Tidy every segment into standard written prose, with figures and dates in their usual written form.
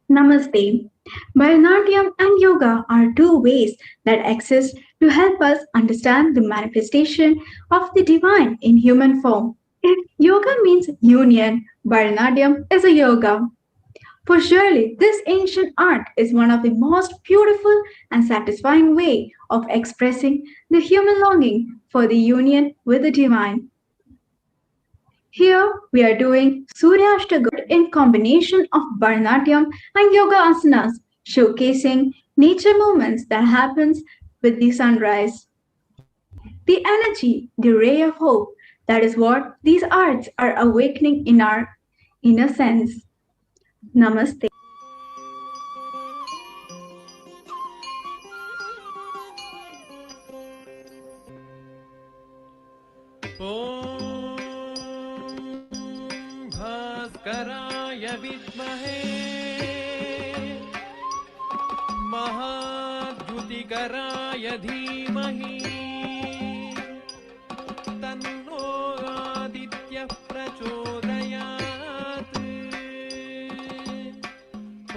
Namaste. Bharatanatyam and yoga are two ways that exist to help us understand the manifestation of the divine in human form. If yoga means union, Bharatanatyam is a yoga. For surely this ancient art is one of the most beautiful and satisfying way of expressing the human longing for the union with the divine. Here we are doing Surya Ashtagar in combination of Bharatanatyam and Yoga Asanas, showcasing nature movements that happens with the sunrise. The energy, the ray of hope, that is what these arts are awakening in our inner sense. Namaste. भास्कराय विद्महे महाद्युतिकराय धीमहि तन्नो आदित्यः प्रचोदयात्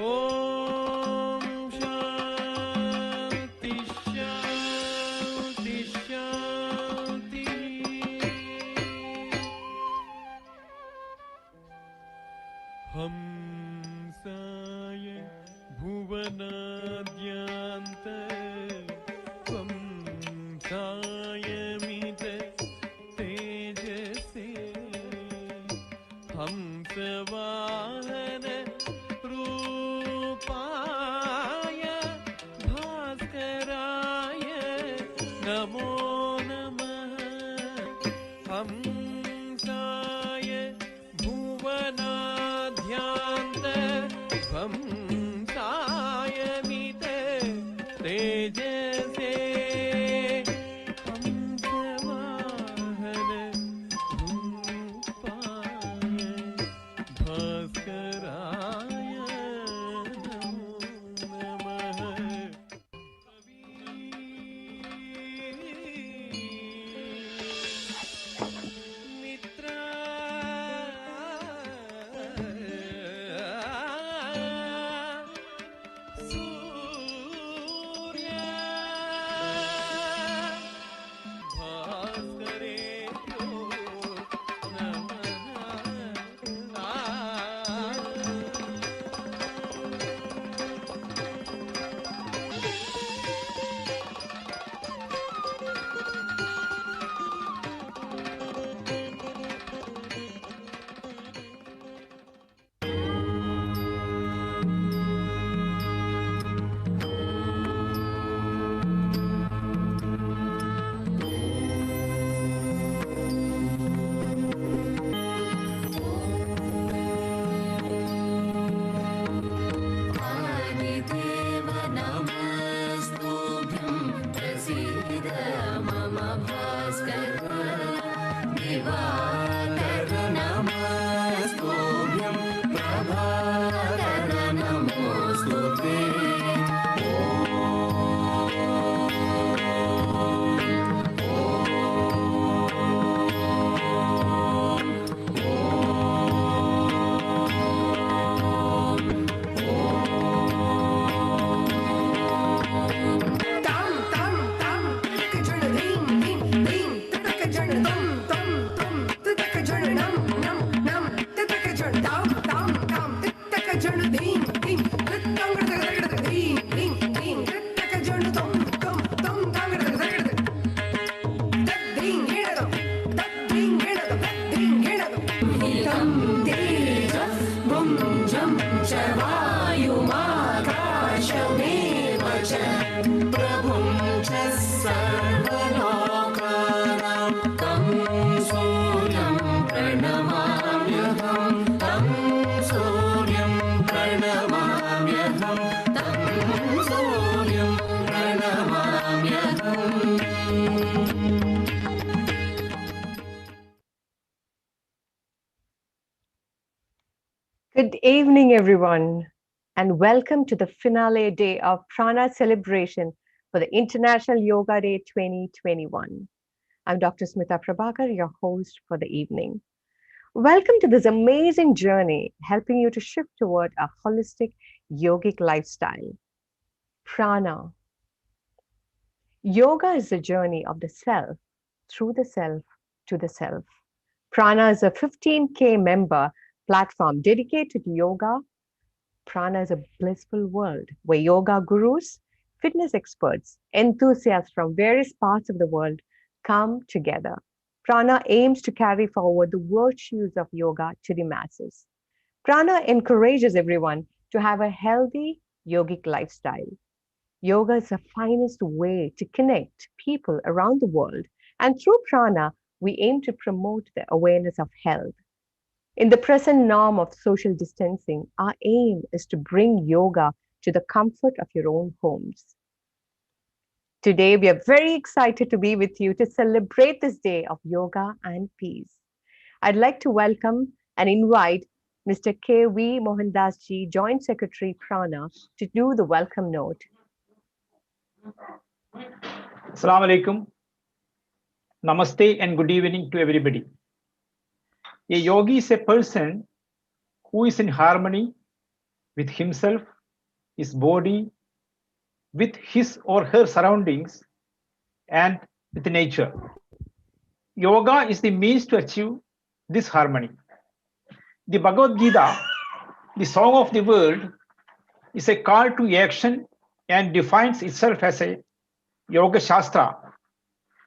ॐ शान्ति शान्ति शान्तिः हंसाय भुवनाद्यान्त त्वंसाय मित तेजसे हंसवाहन रूपाय भास्कराय नमो नमः हंसाय भुवनाध्यान्त हंसाय मित तेजसे हंसवाहन रूपाय भास्कराय नमो नमः मित्र सूर्य भास्करेभ्यो आदिदेव नमस्तुभ्यं प्रसीद मम भास्कर दिवाकर नमस्तुभ्यं प्रभाकर नमोस्तुते वायुमाकाशमेव च प्रभुं च सर्वलोकानां तं सूर्यं प्रणमाम्यहं तं सूर्यं प्रणमाम्यहं तं सूर्यं प्रणमाम्यहम् Good evening, everyone, and welcome to the finale day of Prana celebration for the International Yoga Day 2021. I'm Dr. Smita Prabhakar, your host for the evening. Welcome to this amazing journey, helping you to shift toward a holistic, yogic lifestyle. Prana. Yoga is the journey of the self, through the self, to the self. Prana is a 15K member platform dedicated to yoga. Prana is a blissful world where yoga gurus, fitness experts, enthusiasts from various parts of the world come together. Prana aims to carry forward the virtues of yoga to the masses. Prana encourages everyone to have a healthy yogic lifestyle. Yoga is the finest way to connect people around the world, and through prana, we aim to promote the awareness of health. In the present norm of social distancing, our aim is to bring yoga to the comfort of your own homes. Today, we are very excited to be with you to celebrate this day of yoga and peace. I'd like to welcome and invite Mr. K.V. Mohandas ji, Joint Secretary Prana, to do the welcome note. Assalamu alaikum. Namaste and good evening to everybody. A yogi is a person who is in harmony with himself, his body, with his or her surroundings, and with nature. Yoga is the means to achieve this harmony. The Bhagavad Gita, the song of the world, is a call to action and defines itself as a Yoga Shastra.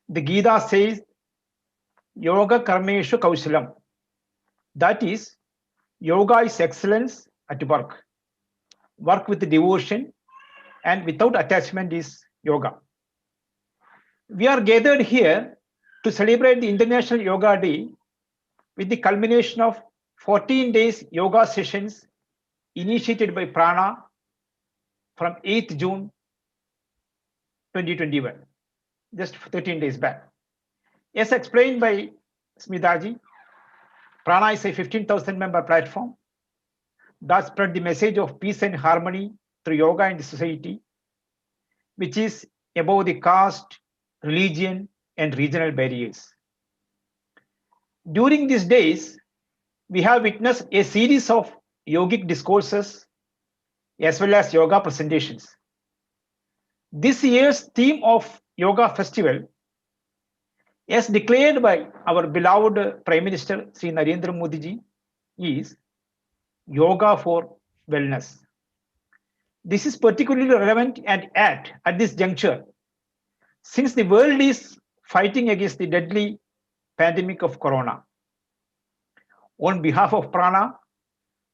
The Gita says, Yoga Karmeshu Kaushalam. That is, yoga is excellence at work. Work with devotion and without attachment is yoga. We are gathered here to celebrate the International Yoga Day with the culmination of 14 days yoga sessions initiated by Prana from 8th June 2021, just 13 days back. As explained by Smitaji, Prana is a 15,000 member platform that spread the message of peace and harmony through yoga in the society, which is above the caste, religion, and regional barriers. During these days, we have witnessed a series of yogic discourses as well as yoga presentations. This year's theme of Yoga Festival, as declared by our beloved Prime Minister Sri Narendra Modi ji, is Yoga for Wellness. This is particularly relevant and apt at this juncture, since the world is fighting against the deadly pandemic of corona. On behalf of Prana,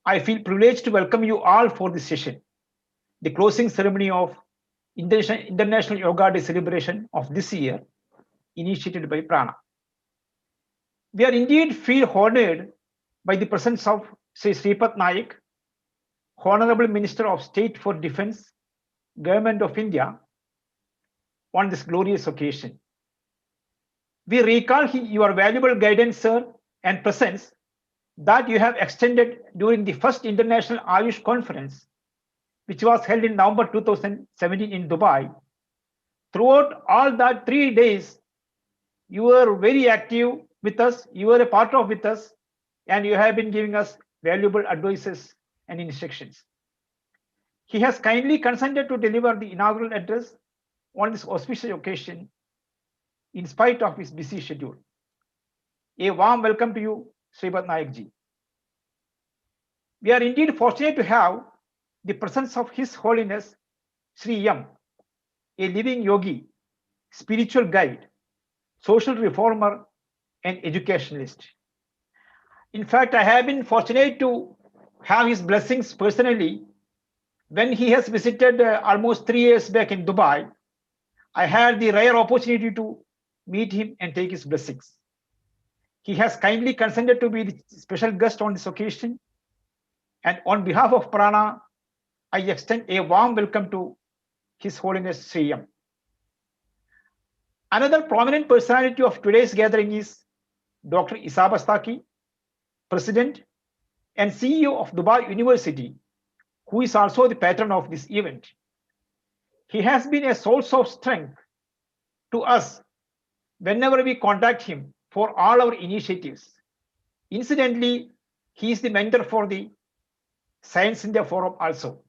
I feel privileged to welcome you all for this session, the closing ceremony of International Yoga Day celebration of this year, initiated by Prana. We are indeed feel honored by the presence of Sri Sripat Naik, Honorable Minister of State for Defense, Government of India, on this glorious occasion. We recall your valuable guidance, sir, and presence that you have extended during the first International Ayush Conference, which was held in November 2017 in Dubai. Throughout all that 3 days, you were very active with us, you were a part of with us, and you have been giving us valuable advices and instructions. He has kindly consented to deliver the inaugural address on this auspicious occasion in spite of his busy schedule. A warm welcome to you, Sripat Naik ji. We are indeed fortunate to have the presence of His Holiness Sri Yam, a living yogi, spiritual guide, social reformer, and educationalist. In fact, I have been fortunate to have his blessings personally. When he has visited almost 3 years back in Dubai, I had the rare opportunity to meet him and take his blessings. He has kindly consented to be the special guest on this occasion. And on behalf of Prana, I extend a warm welcome to His Holiness Sri Yam. Another prominent personality of today's gathering is Dr. Isa Bastaki, President and CEO of Dubai University, who is also the patron of this event. He has been a source of strength to us whenever we contact him for all our initiatives. Incidentally, he is the mentor for the Science India Forum also.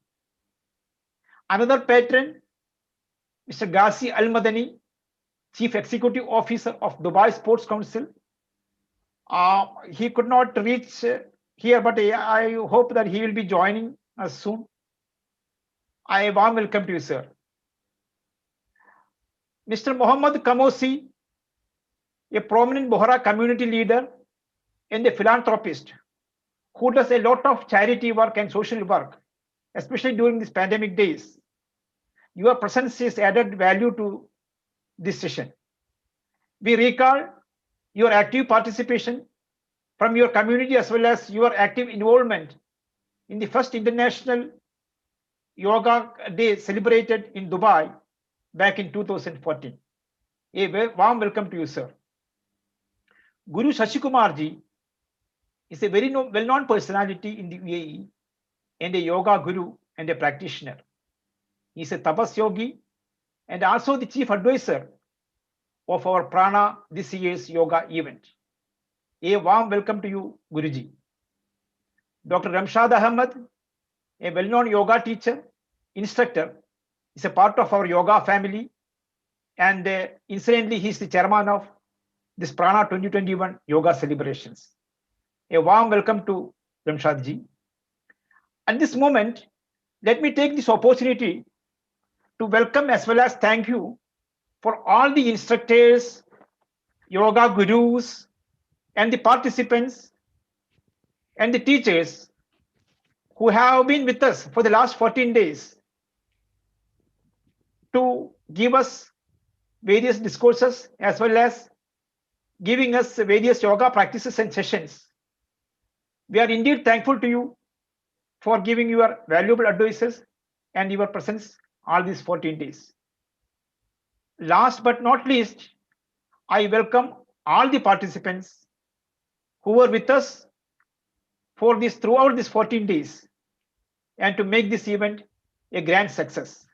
Another patron, Mr. Ghazi Al Madani, Chief Executive Officer of Dubai Sports Council. He could not reach here, but I hope that he will be joining us soon. I warm welcome to you, sir. Mr. Mohammad Kamosi, a prominent Bohra community leader and a philanthropist who does a lot of charity work and social work, especially during these pandemic days. Your presence is added value to this session. We recall your active participation from your community as well as your active involvement in the first International Yoga Day celebrated in Dubai back in 2014. A warm welcome to you, sir. Guru Shashikumar ji is a very well-known personality in the UAE and a yoga guru and a practitioner. He is a tapas yogi and also the chief advisor of our Prana this year's yoga event. A warm welcome to you, Guruji. Dr. Ramshad Ahmed, a well-known yoga teacher, instructor, is a part of our yoga family, and incidentally, he is the chairman of this Prana 2021 yoga celebrations. A warm welcome to Ramshad ji. At this moment, let me take this opportunity to welcome as well as thank you for all the instructors, yoga gurus, and the participants and the teachers who have been with us for the last 14 days to give us various discourses as well as giving us various yoga practices and sessions. We are indeed thankful to you for giving your valuable advices and your presence all these 14 days. Last but not least, I welcome all the participants who were with us for this throughout these 14 days and to make this event a grand success.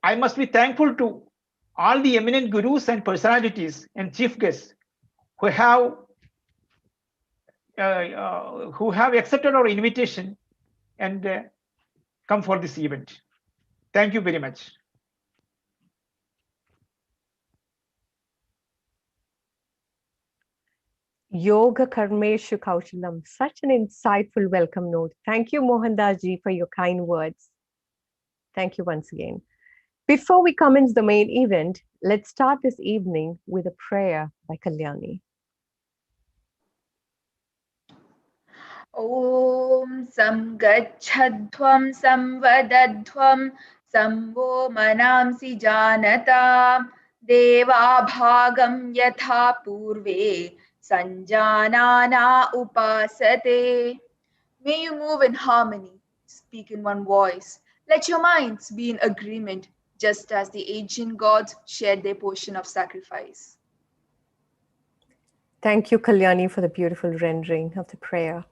I must be thankful to all the eminent gurus and personalities and chief guests who have accepted our invitation and come for this event. Thank you very much. Yoga Karmeshu Kaushalam. Such an insightful welcome note. Thank you, Mohandas ji, for your kind words. Thank you once again. Before we commence the main event, let's start this evening with a prayer by Kalyani. Om Samgachhadhvam Samvadadhvam Samvo Manamsi Janata Deva Bhagam Yatha Purve Sanjanana Upasate. May you move in harmony, speak in one voice. Let your minds be in agreement, just as the ancient gods shared their portion of sacrifice. Thank you, Kalyani, for the beautiful rendering of the prayer.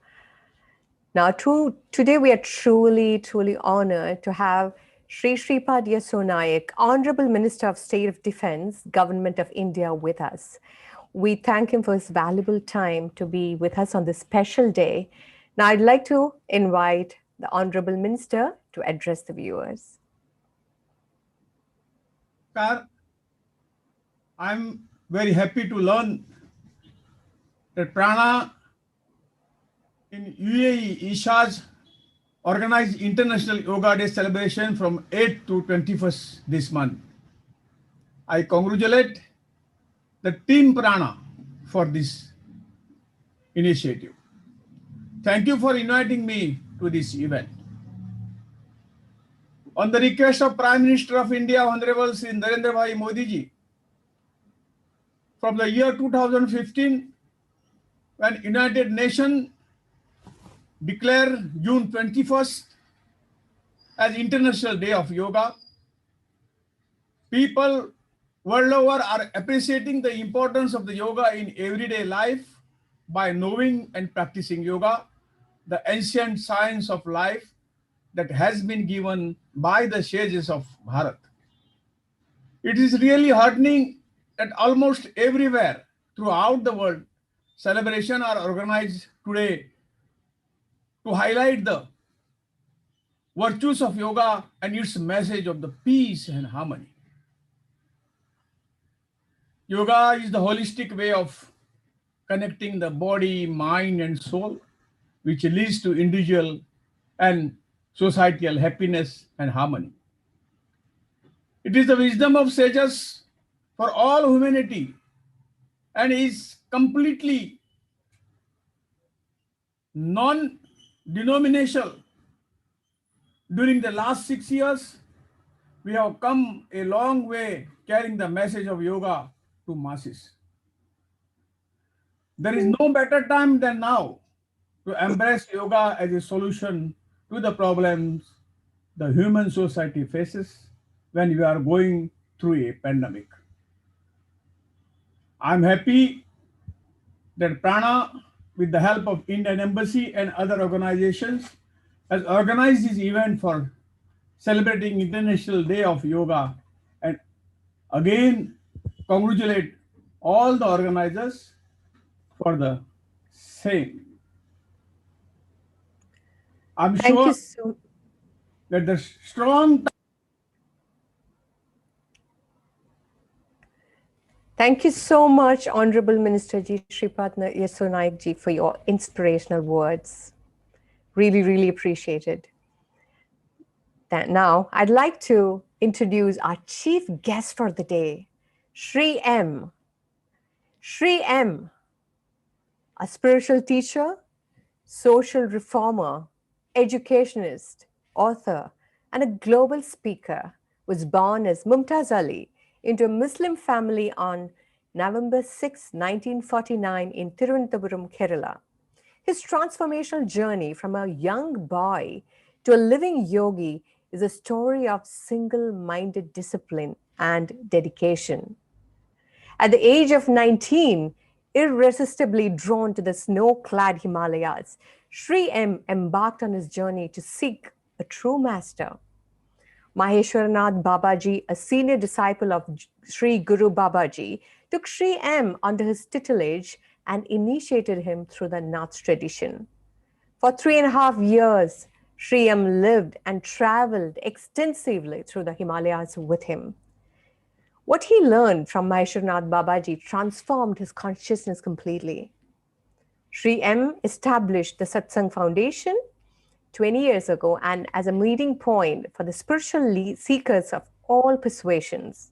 Now, today we are truly honored to have Sri Shripad Yesso Naik, Honorable Minister of State of Defense, Government of India, with us. We thank him for his valuable time to be with us on this special day. Now, I'd like to invite the Honorable Minister to address the viewers. I'm very happy to learn that Prana in UAE, Ishaj, organized International Yoga Day celebration from 8th to 21st this month. I congratulate the Team Prana for this initiative. Thank you for inviting me to this event. On the request of Prime Minister of India, Honorable Sri Narendra Bhai Modi ji, from the year 2015, when United Nations declared June 21st as International Day of Yoga, people world over are appreciating the importance of the yoga in everyday life by knowing and practicing yoga, the ancient science of life that has been given by the sages of Bharat. It is really heartening that almost everywhere throughout the world, celebrations are organized today to highlight the virtues of yoga and its message of the peace and harmony. Yoga is the holistic way of connecting the body, mind, and soul, which leads to individual and societal happiness and harmony. It is the wisdom of sages for all humanity and is completely non-denominational. During the last 6 years, we have come a long way carrying the message of yoga to masses. There is no better time than now to embrace yoga as a solution to the problems the human society faces when we are going through a pandemic. I'm happy that Prana, with the help of Indian Embassy and other organizations, has organized this event for celebrating International Day of Yoga, and again congratulate all the organizers for the same. I'm Thank sure you so that the strong Thank you so much, Honorable Minister Ji Shripad Yeso Naik Ji, for your inspirational words. Really, really appreciate it. Now, I'd like to introduce our chief guest for the day, Shri M. Shri M, a spiritual teacher, social reformer, educationist, author, and a global speaker, was born as Mumtaz Ali into a Muslim family on November 6, 1949 in Thiruvananthapuram, Kerala. His transformational journey from a young boy to a living yogi is a story of single-minded discipline and dedication. At the age of 19, irresistibly drawn to the snow-clad Himalayas, Shri M embarked on his journey to seek a true master. Maheshwaranath Babaji, a senior disciple of Sri Guru Babaji, took Shri M under his tutelage and initiated him through the Nath tradition. For 3.5 years, Shri M lived and traveled extensively through the Himalayas with him. What he learned from Maheshwaranath Babaji transformed his consciousness completely. Shri M established the Satsang Foundation 20 years ago and as a meeting point for the spiritual seekers of all persuasions.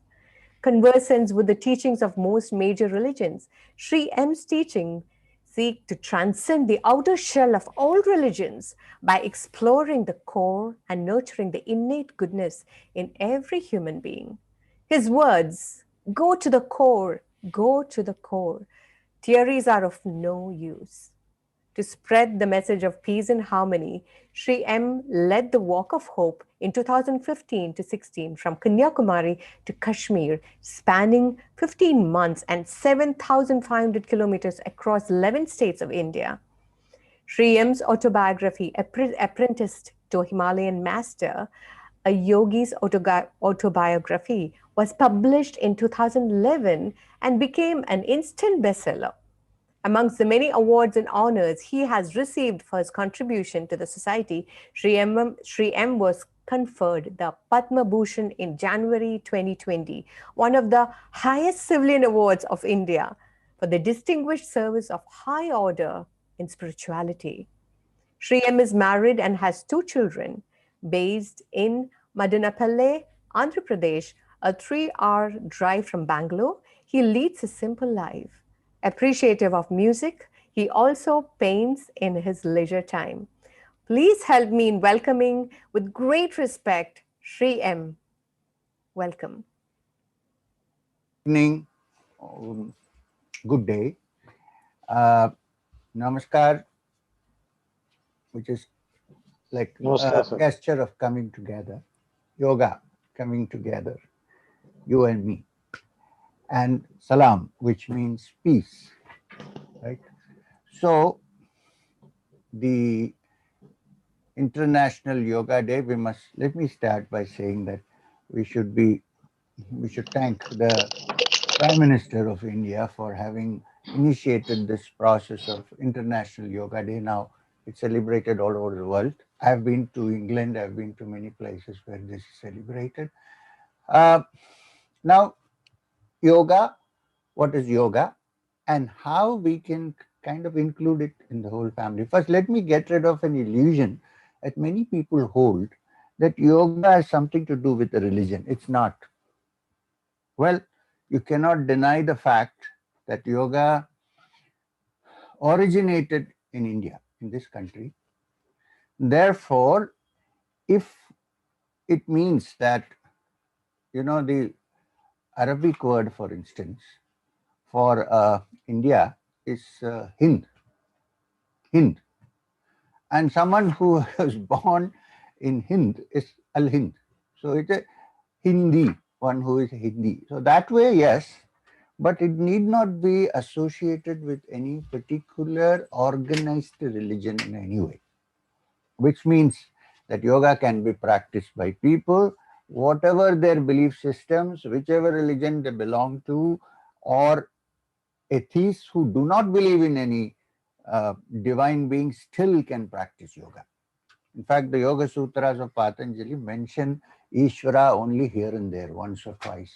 Conversant with the teachings of most major religions, Shri M's teaching seek to transcend the outer shell of all religions by exploring the core and nurturing the innate goodness in every human being. His words, go to the core, go to the core. Theories are of no use. To spread the message of peace and harmony, Shri M led the Walk of Hope in 2015 to 16 from Kanyakumari to Kashmir, spanning 15 months and 7,500 kilometers across 11 states of India. Shri M's autobiography, Apprenticed to a Himalayan Master, a yogi's autobiography, was published in 2011 and became an instant bestseller. Amongst the many awards and honors he has received for his contribution to the society, Shri M was conferred the Padma Bhushan in January 2020, one of the highest civilian awards of India for the distinguished service of high order in spirituality. Shri M is married and has 2 children, based in Madanapalle, Andhra Pradesh, a 3-hour drive from Bangalore. He leads a simple life. Appreciative of music, he also paints in his leisure time. Please help me in welcoming with great respect, Shri M. Welcome. Evening, good day. Namaskar, which is like a gesture of coming together, yoga coming together, you and me. And salam, which means peace, right? So the International Yoga Day, let me start by saying that we should thank the Prime Minister of India for having initiated this process of International Yoga Day. Now it's celebrated all over the world. I've been to England, I've been to many places where this is celebrated. Uh, Now, yoga, what is yoga, and how we can kind of include it in the whole family. First, let me get rid of an illusion that many people hold that yoga has something to do with the religion. It's not. Well, you cannot deny the fact that yoga originated in India, in this country. Therefore, if it means that, the Arabic word, for instance, for India is Hind, Hind. And someone who was born in Hind is Al Hind. So it's a Hindi, one who is Hindi. So that way, yes, but it need not be associated with any particular organized religion in any way, which means that yoga can be practiced by people, whatever their belief systems, whichever religion they belong to, or atheists who do not believe in any divine being still can practice yoga. In fact, the Yoga Sutras of Patanjali mention Ishvara only here and there, once or twice.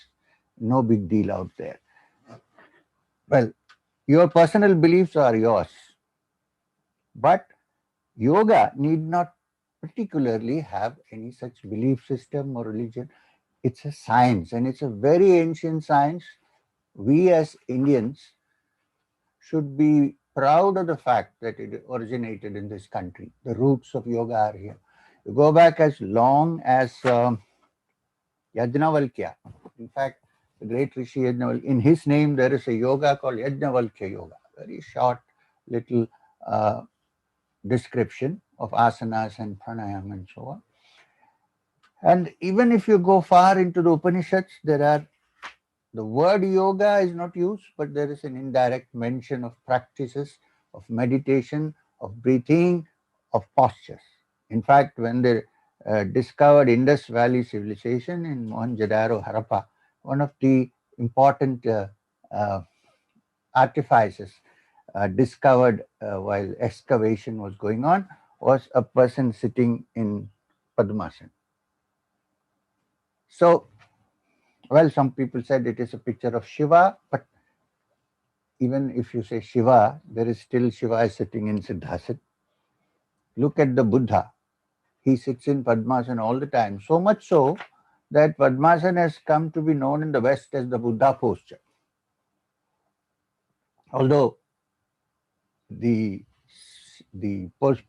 No big deal out there. Well, your personal beliefs are yours, but yoga need not particularly have any such belief system or religion. It's a science, and it's a very ancient science. We as Indians should be proud of the fact that it originated in this country. The roots of yoga are here. You go back as long as Yajnavalkya. In fact, the great Rishi Yajnavalkya, in his name there is a yoga called Yajnavalkya Yoga. Very short little description of asanas and pranayam and so on. And even if you go far into the Upanishads, the word yoga is not used, but there is an indirect mention of practices, of meditation, of breathing, of postures. In fact, when they discovered Indus Valley civilization in Mohenjo-daro, Harappa, one of the important artifices discovered while excavation was going on was a person sitting in Padmasana. So, well, some people said it is a picture of Shiva, but even if you say Shiva, there is still Shiva sitting in Siddhasana. Look at the Buddha. He sits in Padmasana all the time, so much so that Padmasana has come to be known in the West as the Buddha posture. Although the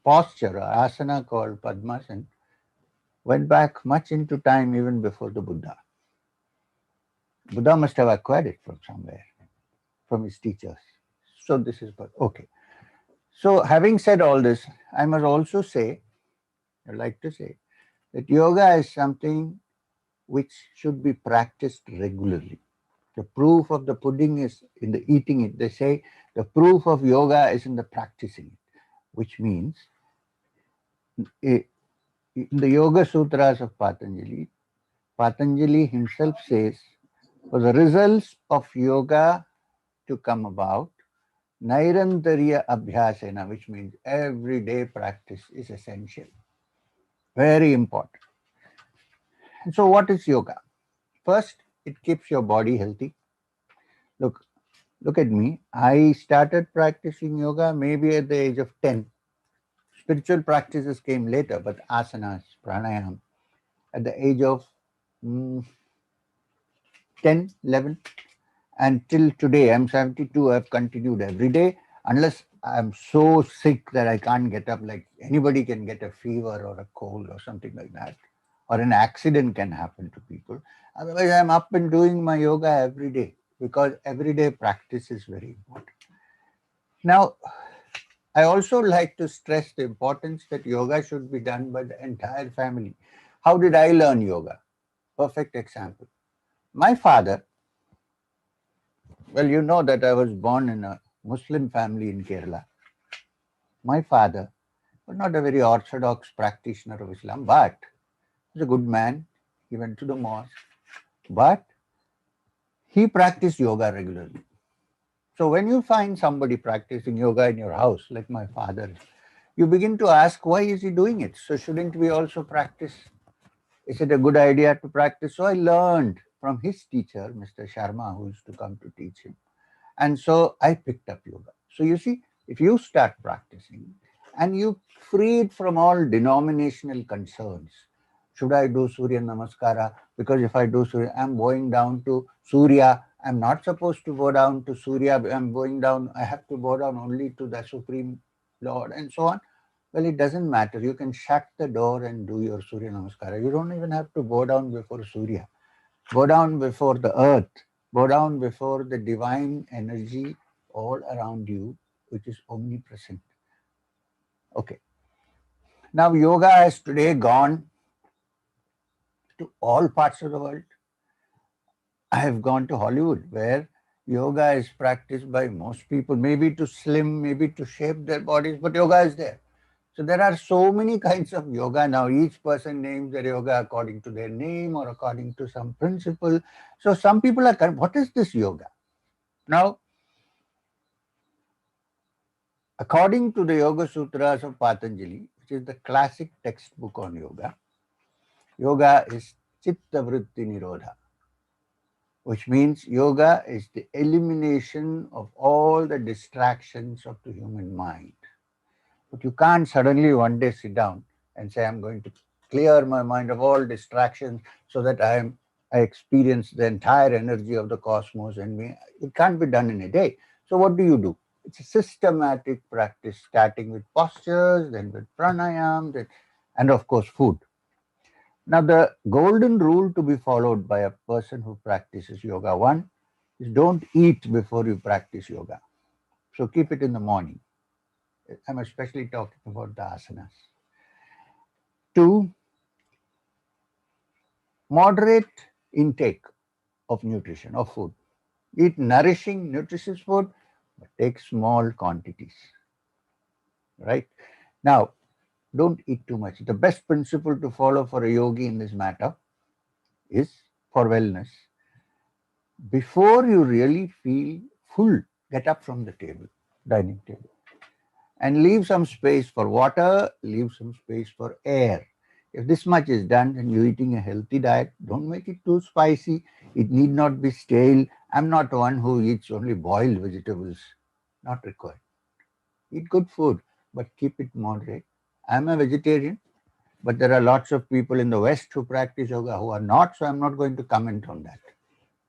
posture or asana called Padmasana went back much into time even before the Buddha. Buddha must have acquired it from somewhere, from his teachers. So this is okay. So having said all this, I must also say, I'd like to say that yoga is something which should be practiced regularly. The proof of the pudding is in the eating it. They say the proof of yoga is in the practicing it, which means in the Yoga Sutras of Patanjali, Patanjali himself says, for the results of yoga to come about, Nairantarya Abhyasena, which means everyday practice, is essential. Very important. And so what is yoga? First, it keeps your body healthy. Look at me. I started practicing yoga maybe at the age of 10. Spiritual practices came later, but asanas, pranayam, at the age of 10, 11. And till today, I'm 72, I've continued every day, unless I'm so sick that I can't get up, like anybody can get a fever or a cold or something like that, or an accident can happen to people. Otherwise, I'm up and doing my yoga every day, because everyday practice is very important. Now, I also like to stress the importance that yoga should be done by the entire family. How did I learn yoga? Perfect example. My father, well, you know that I was born in a Muslim family in Kerala. My father was not a very orthodox practitioner of Islam, but he was a good man. He went to the mosque, but he practiced yoga regularly. So when you find somebody practicing yoga in your house, like my father, you begin to ask, why is he doing it? So shouldn't we also practice? Is it a good idea to practice? So I learned from his teacher, Mr. Sharma, who used to come to teach him. And so I picked up yoga. So you see, if you start practicing and you free it from all denominational concerns, should I do Surya Namaskara? Because if I do Surya, I'm going down to Surya. I'm not supposed to go down to Surya. I'm going down, I have to go down only to the Supreme Lord and so on. Well, it doesn't matter. You can shut the door and do your Surya Namaskara. You don't even have to go down before Surya. Go down before the earth. Go down before the divine energy all around you, which is omnipresent. Okay. Now, yoga has today gone to all parts of the world. I have gone to Hollywood, where yoga is practiced by most people, maybe to slim, maybe to shape their bodies, but yoga is there. So there are so many kinds of yoga now. Each person names their yoga according to their name or according to some principle. So some people are, what is this yoga? Now, according to the Yoga Sutras of Patanjali, which is the classic textbook on yoga, yoga is Chitta Vritti Nirodha, which means yoga is the elimination of all the distractions of the human mind. But you can't suddenly one day sit down and say, I'm going to clear my mind of all distractions so that I experience the entire energy of the cosmos in me. It can't be done in a day. So what do? It's a systematic practice, starting with postures, then with pranayam, and of course food. Now, the golden rule to be followed by a person who practices yoga, one is don't eat before you practice yoga. So keep it in the morning. I'm especially talking about the asanas. Two, moderate intake of nutrition, of food. Eat nourishing, nutritious food, but take small quantities. Right? Now, don't eat too much. The best principle to follow for a yogi in this matter is, for wellness, before you really feel full, get up from the table, dining table, and leave some space for water, leave some space for air. If this much is done and you're eating a healthy diet, don't make it too spicy. It need not be stale. I'm not one who eats only boiled vegetables. Not required. Eat good food, but keep it moderate. I'm a vegetarian, but there are lots of people in the West who practice yoga who are not, so I'm not going to comment on that.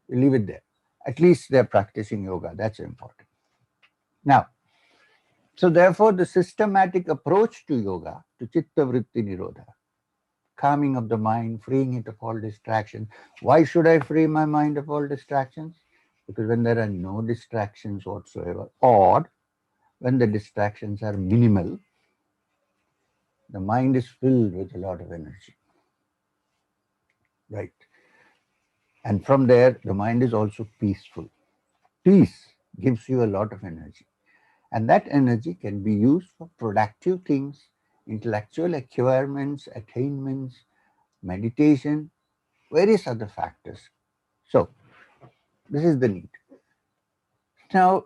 We leave it there. At least they're practicing yoga. That's important. Now, so therefore, the systematic approach to yoga, to Chitta Vritti Nirodha, calming of the mind, freeing it of all distractions. Why should I free my mind of all distractions? Because when there are no distractions whatsoever, or when the distractions are minimal, the mind is filled with a lot of energy. Right? And from there, the mind is also peaceful. Peace gives you a lot of energy. And that energy can be used for productive things, intellectual acquirements, attainments, meditation, various other factors. So, this is the need. Now,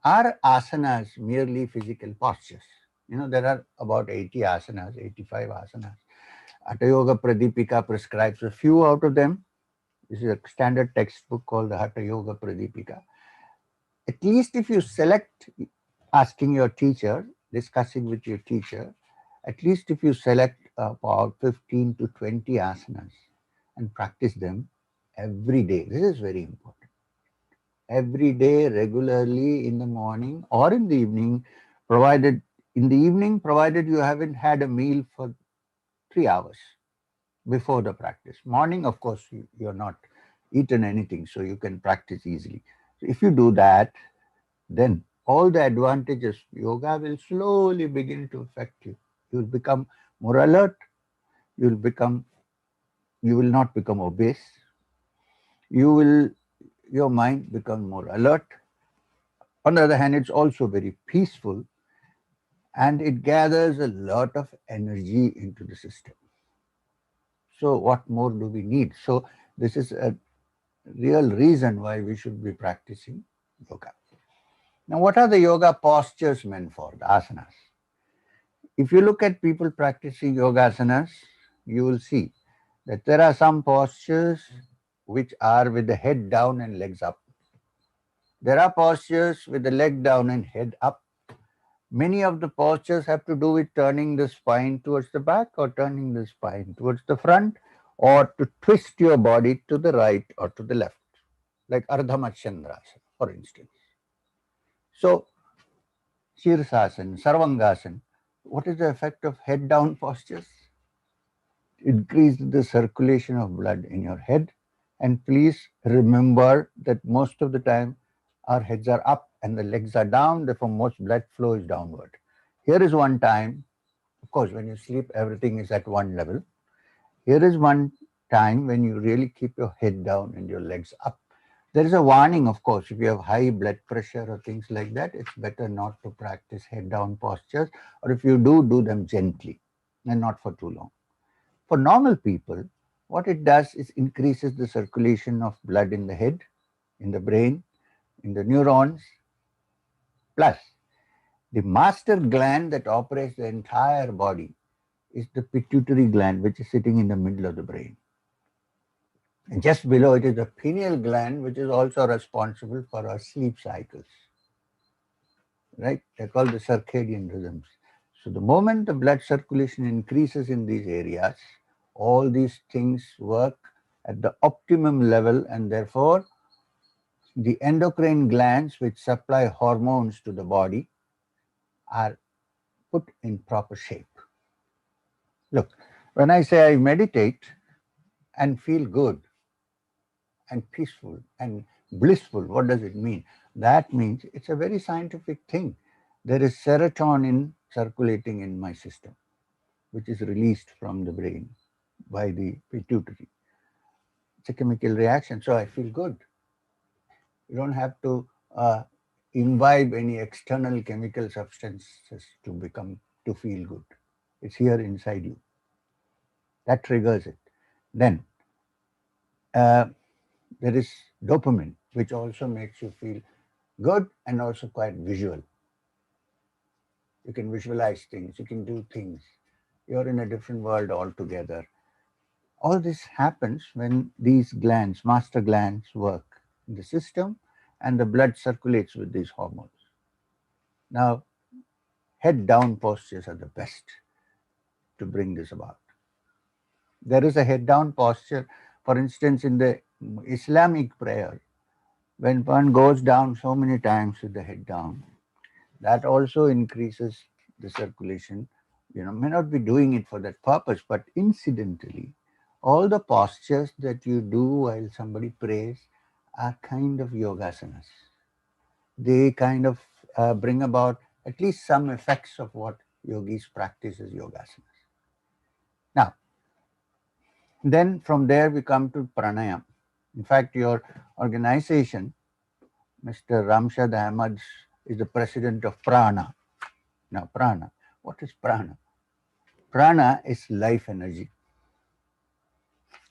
are asanas merely physical postures? There are about 80 asanas, 85 asanas. Hatha Yoga Pradipika prescribes a few out of them. This is a standard textbook called the Hatha Yoga Pradipika. At least if you select, asking your teacher, discussing with your teacher, at least if you select about 15 to 20 asanas and practice them every day. This is very important. Every day, regularly, in the morning or in the evening, provided you haven't had a meal for 3 hours before the practice. Morning, of course, you're not eaten anything, so you can practice easily. So if you do that, then all the advantages of yoga will slowly begin to affect you. You'll become more alert. You will not become obese. Your mind become more alert. On the other hand, it's also very peaceful, and it gathers a lot of energy into the system. So what more do we need? So this is a real reason why we should be practicing yoga. Now, what are the yoga postures meant for, the asanas? if you look at people practicing yogasanas, you will see that there are some postures which are with the head down and legs up. There are postures with the leg down and head up. Many of the postures have to do with turning the spine towards the back or turning the spine towards the front, or to twist your body to the right or to the left, like Ardha Matsyendrasana, for instance. So, Shirsasana, Sarvangasana, what is the effect of head down postures? Increase the circulation of blood in your head. And please remember that most of the time our heads are up and the legs are down, therefore most blood flow is downward. Here is one time, of course, when you sleep, everything is at one level. Here is one time when you really keep your head down and your legs up. There is a warning, of course, if you have high blood pressure or things like that, it's better not to practice head down postures, or if you do, do them gently and not for too long. For normal people, what it does is increases the circulation of blood in the head, in the brain, in the neurons. Plus, the master gland that operates the entire body is the pituitary gland, which is sitting in the middle of the brain. And just below it is the pineal gland, which is also responsible for our sleep cycles. Right? They're called the circadian rhythms. So the moment the blood circulation increases in these areas, all these things work at the optimum level, and therefore the endocrine glands which supply hormones to the body are put in proper shape. Look, when I say I meditate and feel good and peaceful and blissful, what does it mean? That means it's a very scientific thing. There is serotonin circulating in my system, which is released from the brain by the pituitary. It's a chemical reaction, so I feel good. You don't have to imbibe any external chemical substances to feel good. It's here inside you. That triggers it. Then there is dopamine, which also makes you feel good and also quite visual. You can visualize things, you can do things. You're in a different world altogether. All this happens when these glands, master glands, work in the system and the blood circulates with these hormones. Now, head down postures are the best to bring this about. There is a head down posture, for instance, in the Islamic prayer, when one goes down so many times with the head down, that also increases the circulation. May not be doing it for that purpose, but incidentally, all the postures that you do while somebody prays are kind of yogasanas. They kind of bring about at least some effects of what yogis practice as yogasanas. Now, then from there we come to pranayam. In fact, your organization, Mr. Ramshad Ahmad, is the president of Prana. Now, prana, what is prana? Prana is life energy.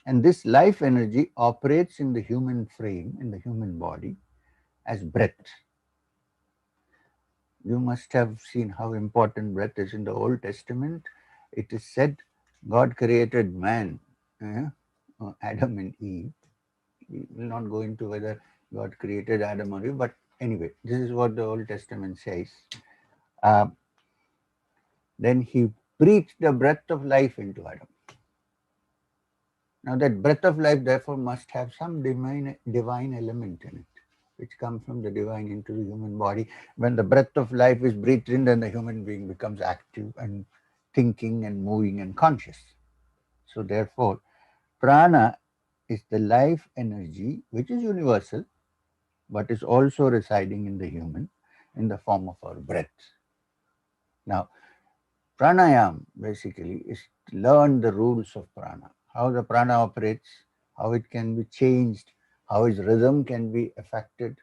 And this life energy operates in the human frame, in the human body, as breath. You must have seen how important breath is in the Old Testament. It is said God created man, Adam and Eve. We will not go into whether God created Adam or Eve, but anyway, this is what the Old Testament says. Then he breathed the breath of life into Adam. Now that breath of life therefore must have some divine element in it, which comes from the divine into the human body. When the breath of life is breathed in, then the human being becomes active and thinking and moving and conscious. So therefore, prana is the life energy which is universal, but is also residing in the human in the form of our breath. Now, pranayam basically is to learn the rules of prana, how the prana operates, how it can be changed, how its rhythm can be affected,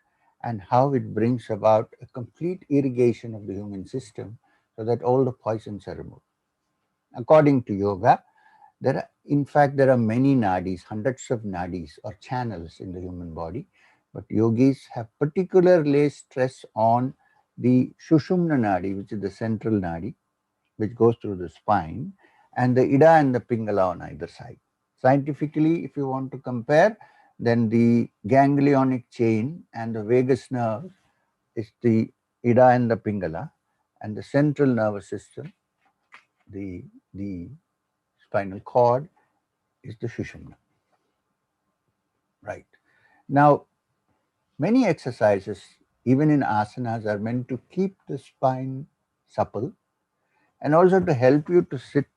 and how it brings about a complete irrigation of the human system so that all the poisons are removed. According to yoga, there are many nadis, hundreds of nadis or channels in the human body, but yogis have particularly stress on the Sushumna nadi, which is the central nadi, which goes through the spine, and the Ida and the Pingala on either side. Scientifically, if you want to compare, then the ganglionic chain and the vagus nerve is the Ida and the Pingala, and the central nervous system, the spinal cord, is the Sushumna. Right. Now, many exercises, even in asanas, are meant to keep the spine supple and also to help you to sit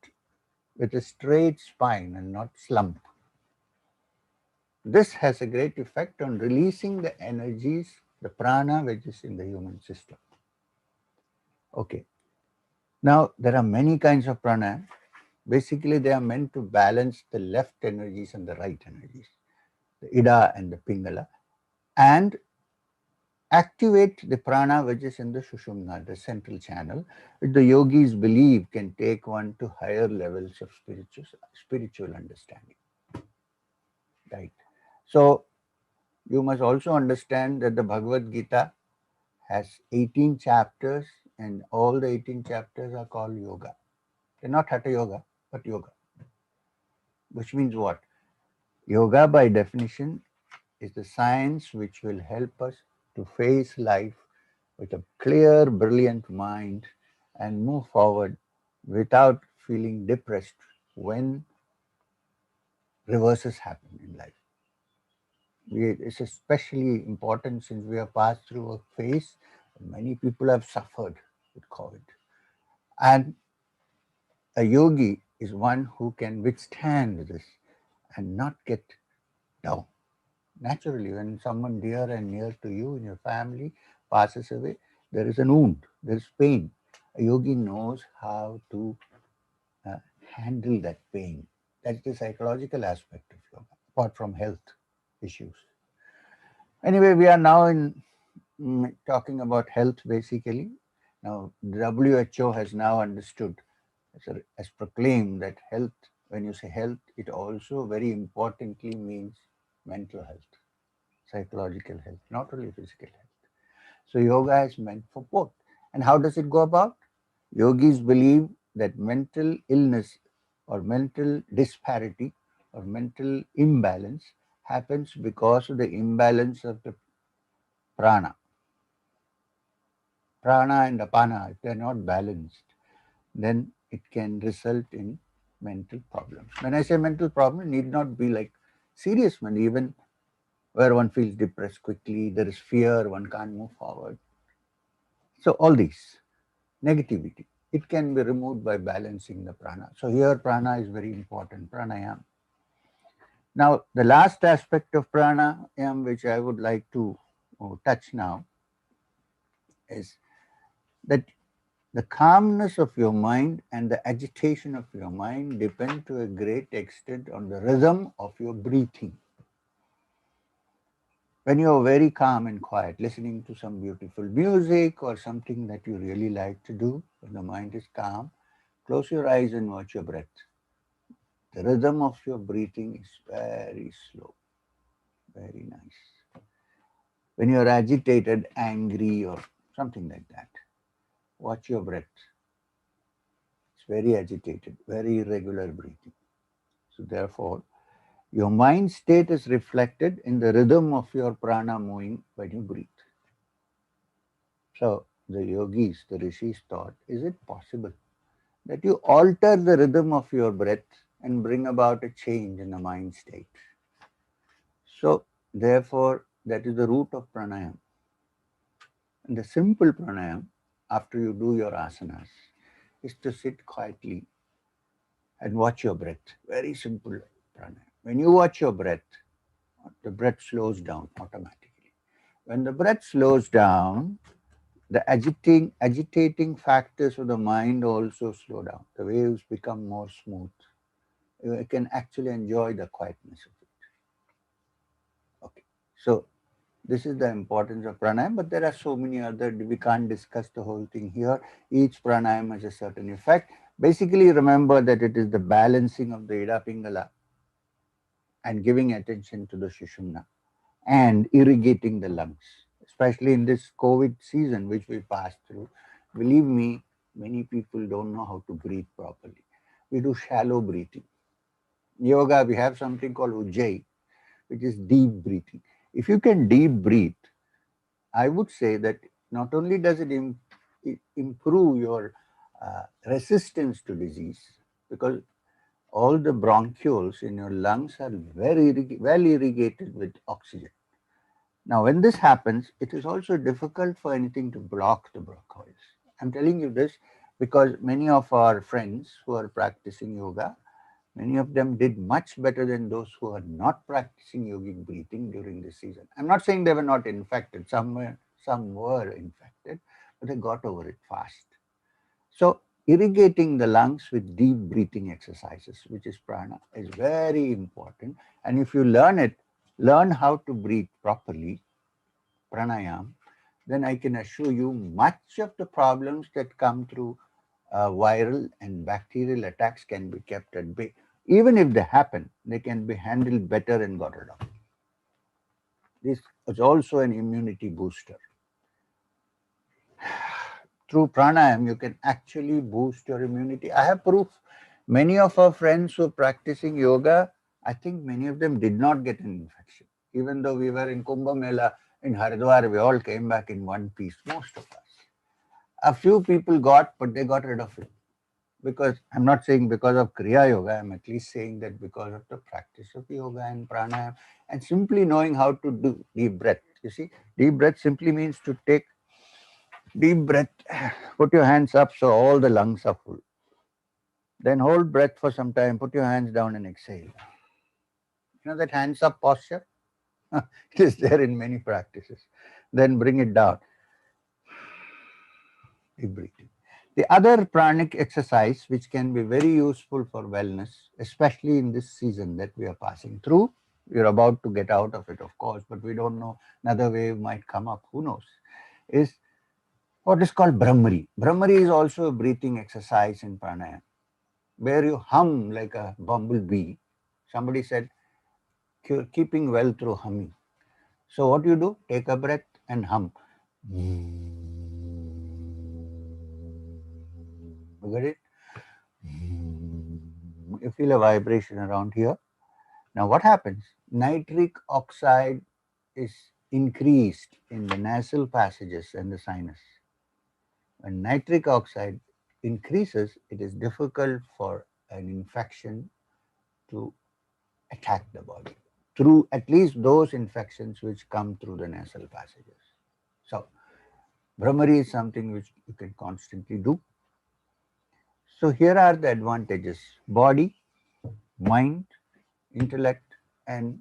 with a straight spine and not slump. This has a great effect on releasing the energies, the prana, which is in the human system. Okay. Now, there are many kinds of pranayama. Basically, they are meant to balance the left energies and the right energies, the Ida and the Pingala, and activate the prana which is in the Sushumna, the central channel, which the yogis believe can take one to higher levels of spiritual understanding. Right. So, you must also understand that the Bhagavad Gita has 18 chapters, and all the 18 chapters are called yoga. They're not Hatha Yoga, but yoga. Which means what? Yoga, by definition, is the science which will help us to face life with a clear, brilliant mind and move forward without feeling depressed when reverses happen in life. It's especially important since we have passed through a phase when many people have suffered with COVID. And a yogi is one who can withstand this and not get down. Naturally, when someone dear and near to you in your family passes away, there is a wound, there is pain. A yogi knows how to handle that pain. That's the psychological aspect of yoga, apart from health issues. Anyway, we are now talking about health basically. Now, the WHO has now understood, has proclaimed that health, when you say health, it also very importantly means mental health, psychological health, not only physical health. So yoga is meant for both. And how does it go about? Yogis believe that mental illness or mental disparity or mental imbalance happens because of the imbalance of the prana. Prana and apana, if they're not balanced, then it can result in mental problems. When I say mental problem, it need not be like serious one, even where one feels depressed quickly, there is fear, one can't move forward. So all these, negativity, it can be removed by balancing the prana. So here prana is very important, pranayama. Now the last aspect of pranayama which I would like to touch now is that the calmness of your mind and the agitation of your mind depend to a great extent on the rhythm of your breathing. When you are very calm and quiet, listening to some beautiful music or something that you really like to do, when the mind is calm, close your eyes and watch your breath. The rhythm of your breathing is very slow, very nice. When you are agitated, angry, or something like that, watch your breath. It's very agitated, very irregular breathing. So therefore, your mind state is reflected in the rhythm of your prana moving when you breathe. So the yogis, the rishis thought, is it possible that you alter the rhythm of your breath and bring about a change in the mind state? So therefore, that is the root of pranayama. And the simple pranayama, after you do your asanas, is to sit quietly and watch your breath. Very simple pranayama. When you watch your breath, the breath slows down automatically. When the breath slows down, the agitating factors of the mind also slow down. The waves become more smooth. You can actually enjoy the quietness of it. Okay, so this is the importance of pranayama, but there are so many other, we can't discuss the whole thing here. Each pranayama has a certain effect. Basically, remember that it is the balancing of the Ida Pingala and giving attention to the Sushumna and irrigating the lungs, especially in this COVID season which we passed through. Believe me, many people don't know how to breathe properly. We do shallow breathing. Yoga, we have something called Ujjayi, which is deep breathing. If you can deep breathe, I would say that not only does it improve your resistance to disease, because all the bronchioles in your lungs are very well irrigated with oxygen. Now, when this happens, it is also difficult for anything to block the bronchioles. I'm telling you this because many of our friends who are practicing yoga, many of them did much better than those who are not practicing yogic breathing during this season. I'm not saying they were not infected. Some were infected, but they got over it fast. So irrigating the lungs with deep breathing exercises, which is prana, is very important. And if you learn it, learn how to breathe properly, pranayam, then I can assure you much of the problems that come through viral and bacterial attacks can be kept at bay. Even if they happen, they can be handled better and got rid of. This is also an immunity booster. Through pranayam, you can actually boost your immunity. I have proof. Many of our friends who are practicing yoga, I think many of them did not get an infection. Even though we were in Kumbh Mela in Haridwar, we all came back in one piece, most of us. A few people got, but they got rid of it. Because I'm not saying because of Kriya Yoga, I'm at least saying that because of the practice of yoga and pranayam and simply knowing how to do deep breath. You see, deep breath simply means to take deep breath, put your hands up so all the lungs are full. Then hold breath for some time, put your hands down and exhale. You know that hands up posture? It is there in many practices. Then bring it down. Deep breathing. The other pranic exercise, which can be very useful for wellness, especially in this season that we are passing through, we're about to get out of it, of course, but we don't know, another wave might come up, who knows, is what is called Brahmari. Brahmari is also a breathing exercise in pranayama, where you hum like a bumblebee. Somebody said, keeping well through humming. So what you do, take a breath and hum. You get it? You feel a vibration around here. Now what happens? Nitric oxide is increased in the nasal passages and the sinus. When nitric oxide increases, it is difficult for an infection to attack the body through at least those infections which come through the nasal passages. So Brahmari is something which you can constantly do. So here are the advantages: body, mind, intellect, and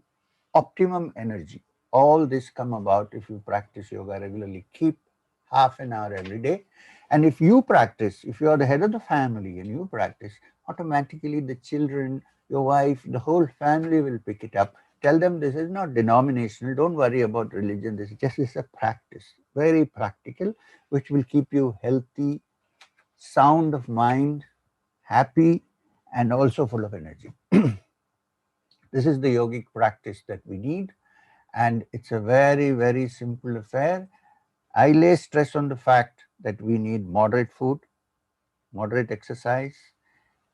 optimum energy. All this come about if you practice yoga regularly. Keep half an hour every day. And if you practice, if you are the head of the family and you practice, automatically the children, your wife, the whole family will pick it up. Tell them this is not denominational. Don't worry about religion. This is a practice, very practical, which will keep you healthy, sound of mind, happy, and also full of energy. This is the yogic practice that we need, and it's a very simple affair. I lay stress on the fact that we need moderate food, moderate exercise.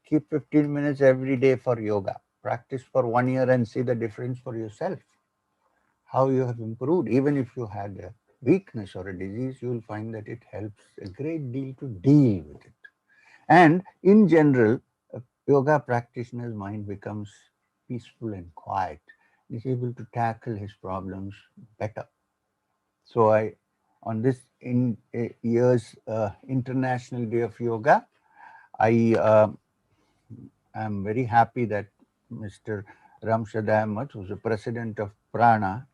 Keep 15 minutes every day for yoga. Practice for 1 year and see the difference for yourself. How you have improved. Even if you had a weakness or a disease, you will find that it helps a great deal to deal with it. And in general, a yoga practitioner's mind becomes peaceful and quiet. He's able to tackle his problems better. So on this year's International Day of Yoga, I am very happy that Mr. Ramshad Ahmed, who's the president of Prana,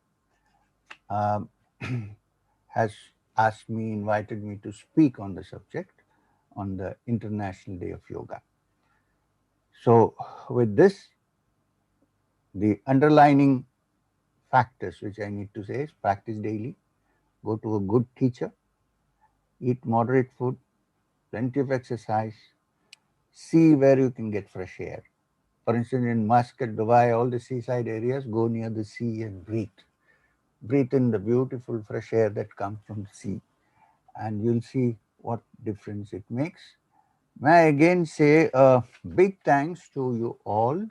has invited me to speak on the subject on the International Day of Yoga. So with this, the underlining factors which I need to say is practice daily, go to a good teacher, eat moderate food, plenty of exercise, see where you can get fresh air. For instance, in Muscat, Dubai, all the seaside areas, go near the sea and breathe. Breathe in the beautiful fresh air that comes from the sea. And you'll see what difference it makes. May I again say a big thanks to you all,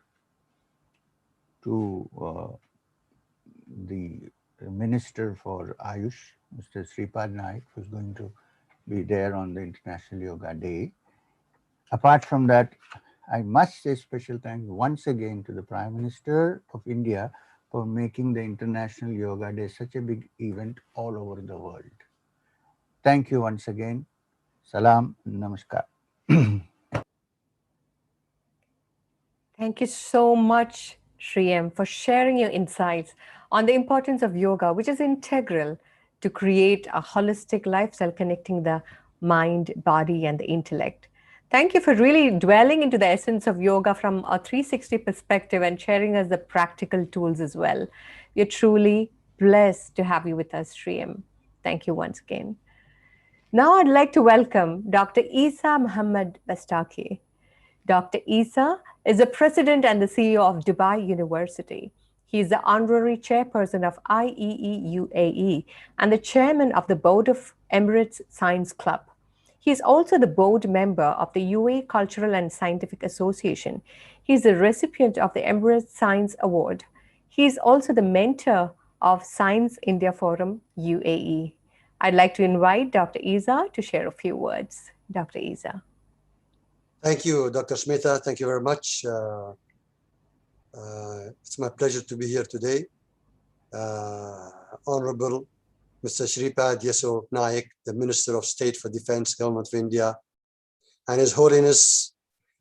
to the Minister for Ayush, Mr. Sripad Naik, who's going to be there on the International Yoga Day. Apart from that, I must say special thanks once again to the Prime Minister of India for making the International Yoga Day such a big event all over the world. Thank you once again. Salam, namaskar. Thank you so much, Sri M, for sharing your insights on the importance of yoga, which is integral to create a holistic lifestyle connecting the mind, body, and the intellect. Thank you for really dwelling into the essence of yoga from a 360 perspective and sharing us the practical tools as well. We're truly blessed to have you with us, Sri M. Thank you once again. Now I'd like to welcome Dr. Isa Muhammad Bastaki. Dr. Isa is the president and the CEO of Dubai University. He is the honorary chairperson of IEE UAE and the chairman of the board of Emirates Science Club. He is also the board member of the UAE Cultural and Scientific Association. He is the recipient of the Emirates Science Award. He is also the mentor of Science India Forum UAE. I'd like to invite Dr. Isa to share a few words. Dr. Isa. Thank you, Dr. Smita. Thank you very much. It's my pleasure to be here today. Honorable Mr. Shripad Yeso Naik, the Minister of State for Defense, Government of India, and His Holiness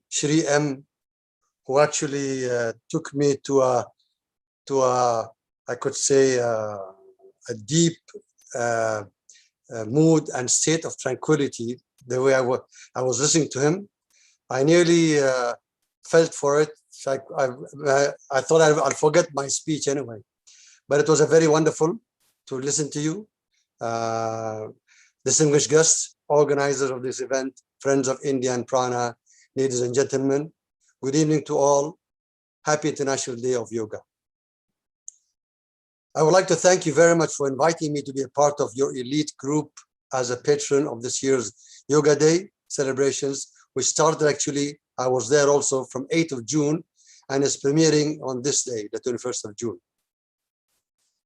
Shri M, who actually took me to a I could say a deep mood and state of tranquility. The way I was listening to him, I nearly felt for it. I thought I'll forget my speech anyway, but it was a very wonderful to listen to you. Distinguished guests, organizers of this event, friends of India and Prana, ladies and gentlemen, good evening to all. Happy International Day of Yoga. I would like to thank you very much for inviting me to be a part of your elite group as a patron of this year's Yoga Day celebrations, which started actually, I was there also from 8th of June and is premiering on this day, the 21st of June.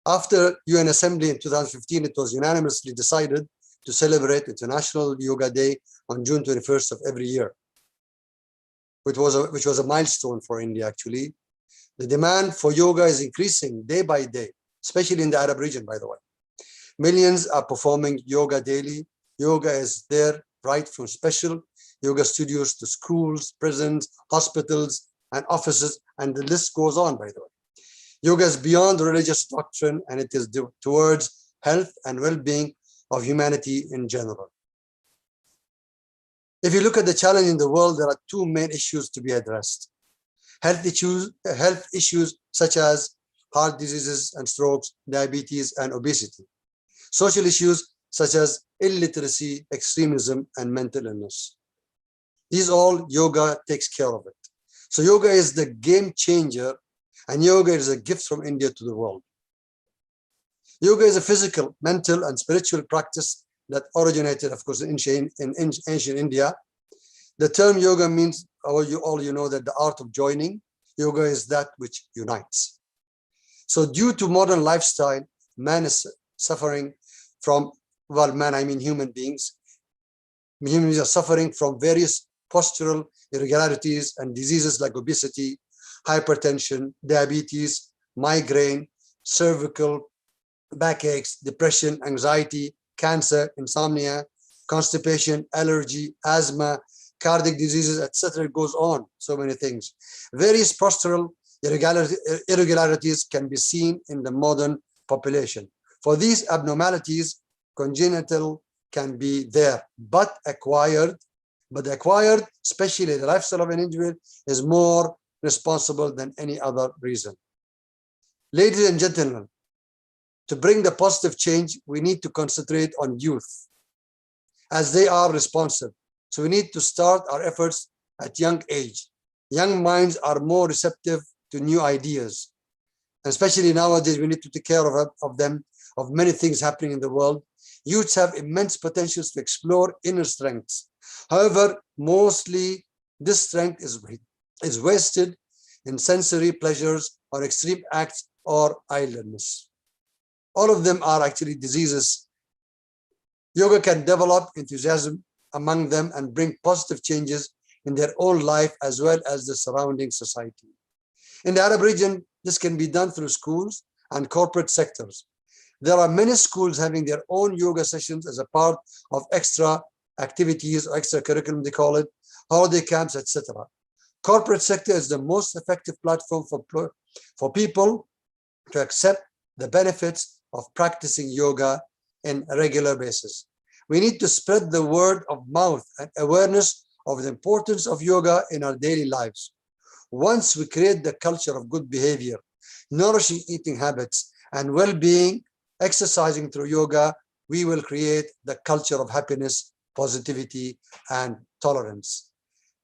After UN Assembly in 2015, it was unanimously decided to celebrate International Yoga Day on June 21st of every year, which was a milestone for India actually. The demand for yoga is increasing day by day, especially in the Arab region, by the way. Millions are performing yoga daily. Yoga is there right from special yoga studios to schools, prisons, hospitals, and offices, and the list goes on, by the way. Yoga is beyond religious doctrine, and it is towards health and well-being of humanity in general. If you look at the challenge in the world, there are two main issues to be addressed. Health issues such as heart diseases and strokes, diabetes, and obesity. Social issues such as illiteracy, extremism, and mental illness. These all yoga takes care of it. So yoga is the game changer, and yoga is a gift from India to the world. Yoga is a physical, mental, and spiritual practice that originated, of course, in ancient India. The term yoga means, all you know that the art of joining. Yoga is that which unites. So due to modern lifestyle, man is suffering from, well, man, I mean human beings. Human beings are suffering from various postural irregularities and diseases like obesity, hypertension, diabetes, migraine, cervical, backaches, depression, anxiety, cancer, insomnia, constipation, allergy, asthma, cardiac diseases, etc. It goes on, so many things. Various postural irregularities can be seen in the modern population. For these abnormalities, congenital can be there, but acquired, especially the lifestyle of an individual, is more responsible than any other reason. Ladies and gentlemen, to bring the positive change, we need to concentrate on youth, as they are responsive. So we need to start our efforts at young age. Young minds are more receptive to new ideas. And especially nowadays, we need to take care of them, of many things happening in the world. Youths have immense potentials to explore inner strengths. However, mostly this strength is wasted in sensory pleasures or extreme acts or idleness. All of them are actually diseases. Yoga can develop enthusiasm among them and bring positive changes in their own life as well as the surrounding society. In the Arab region, this can be done through schools and corporate sectors. There are many schools having their own yoga sessions as a part of extra activities or extra curriculum, they call it, holiday camps, etc. Corporate sector is the most effective platform for people to accept the benefits of practicing yoga in a regular basis. We need to spread the word of mouth and awareness of the importance of yoga in our daily lives. Once we create the culture of good behavior, nourishing eating habits, and well-being, exercising through yoga, we will create the culture of happiness, positivity, and tolerance.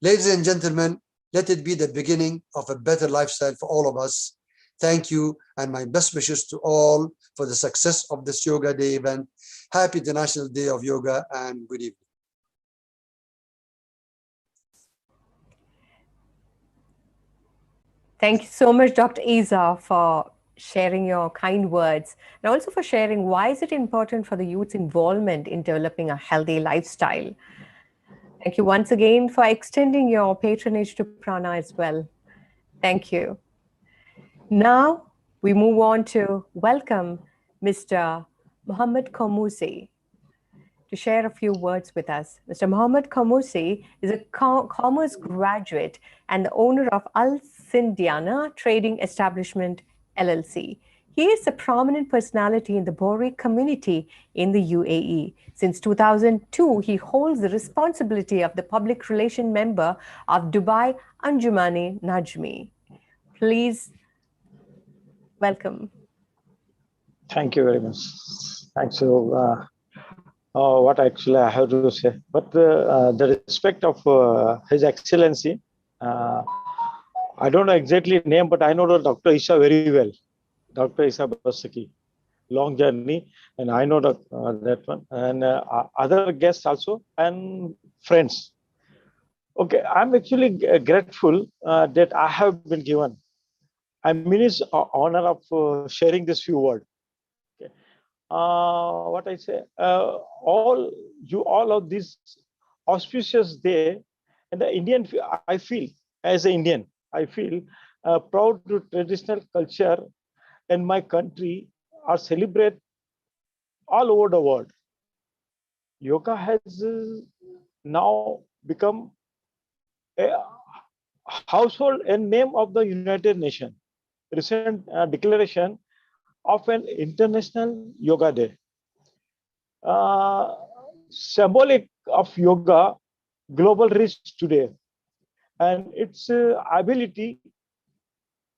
Ladies and gentlemen, let it be the beginning of a better lifestyle for all of us. Thank you, and my best wishes to all for the success of this Yoga Day event. Happy International Day of Yoga, and good evening. Thank you so much, Dr. Isa, for sharing your kind words and also for sharing why is it important for the youth's involvement in developing a healthy lifestyle. Thank you once again for extending your patronage to Prana as well. Thank you. Now we move on to welcome Mr. Mohammed Komousi to share a few words with us. Mr. Mohammed Komousi is a commerce graduate and the owner of Al Sindiana Trading Establishment, LLC. He is a prominent personality in the Bohri community in the UAE. Since 2002, he holds the responsibility of the public relation member of Dubai Anjumani Najmi. Please welcome. Thank you very much. Thanks. So, what actually I have to say, but the respect of His Excellency, I don't know exactly name, but I know Dr. Isa very well. Dr. Isa Basaki, long journey, and I know that one, and other guests also, and friends. Okay, I'm actually grateful that I have been given. I'm in his honor of sharing this few words. Okay. What I say, all of these auspicious day, and the Indian, I feel as an Indian, I feel proud to traditional culture in my country are celebrated all over the world. Yoga has now become a household and name of the United Nations. Recent declaration of an International Yoga Day. Symbolic of yoga global reach today and its ability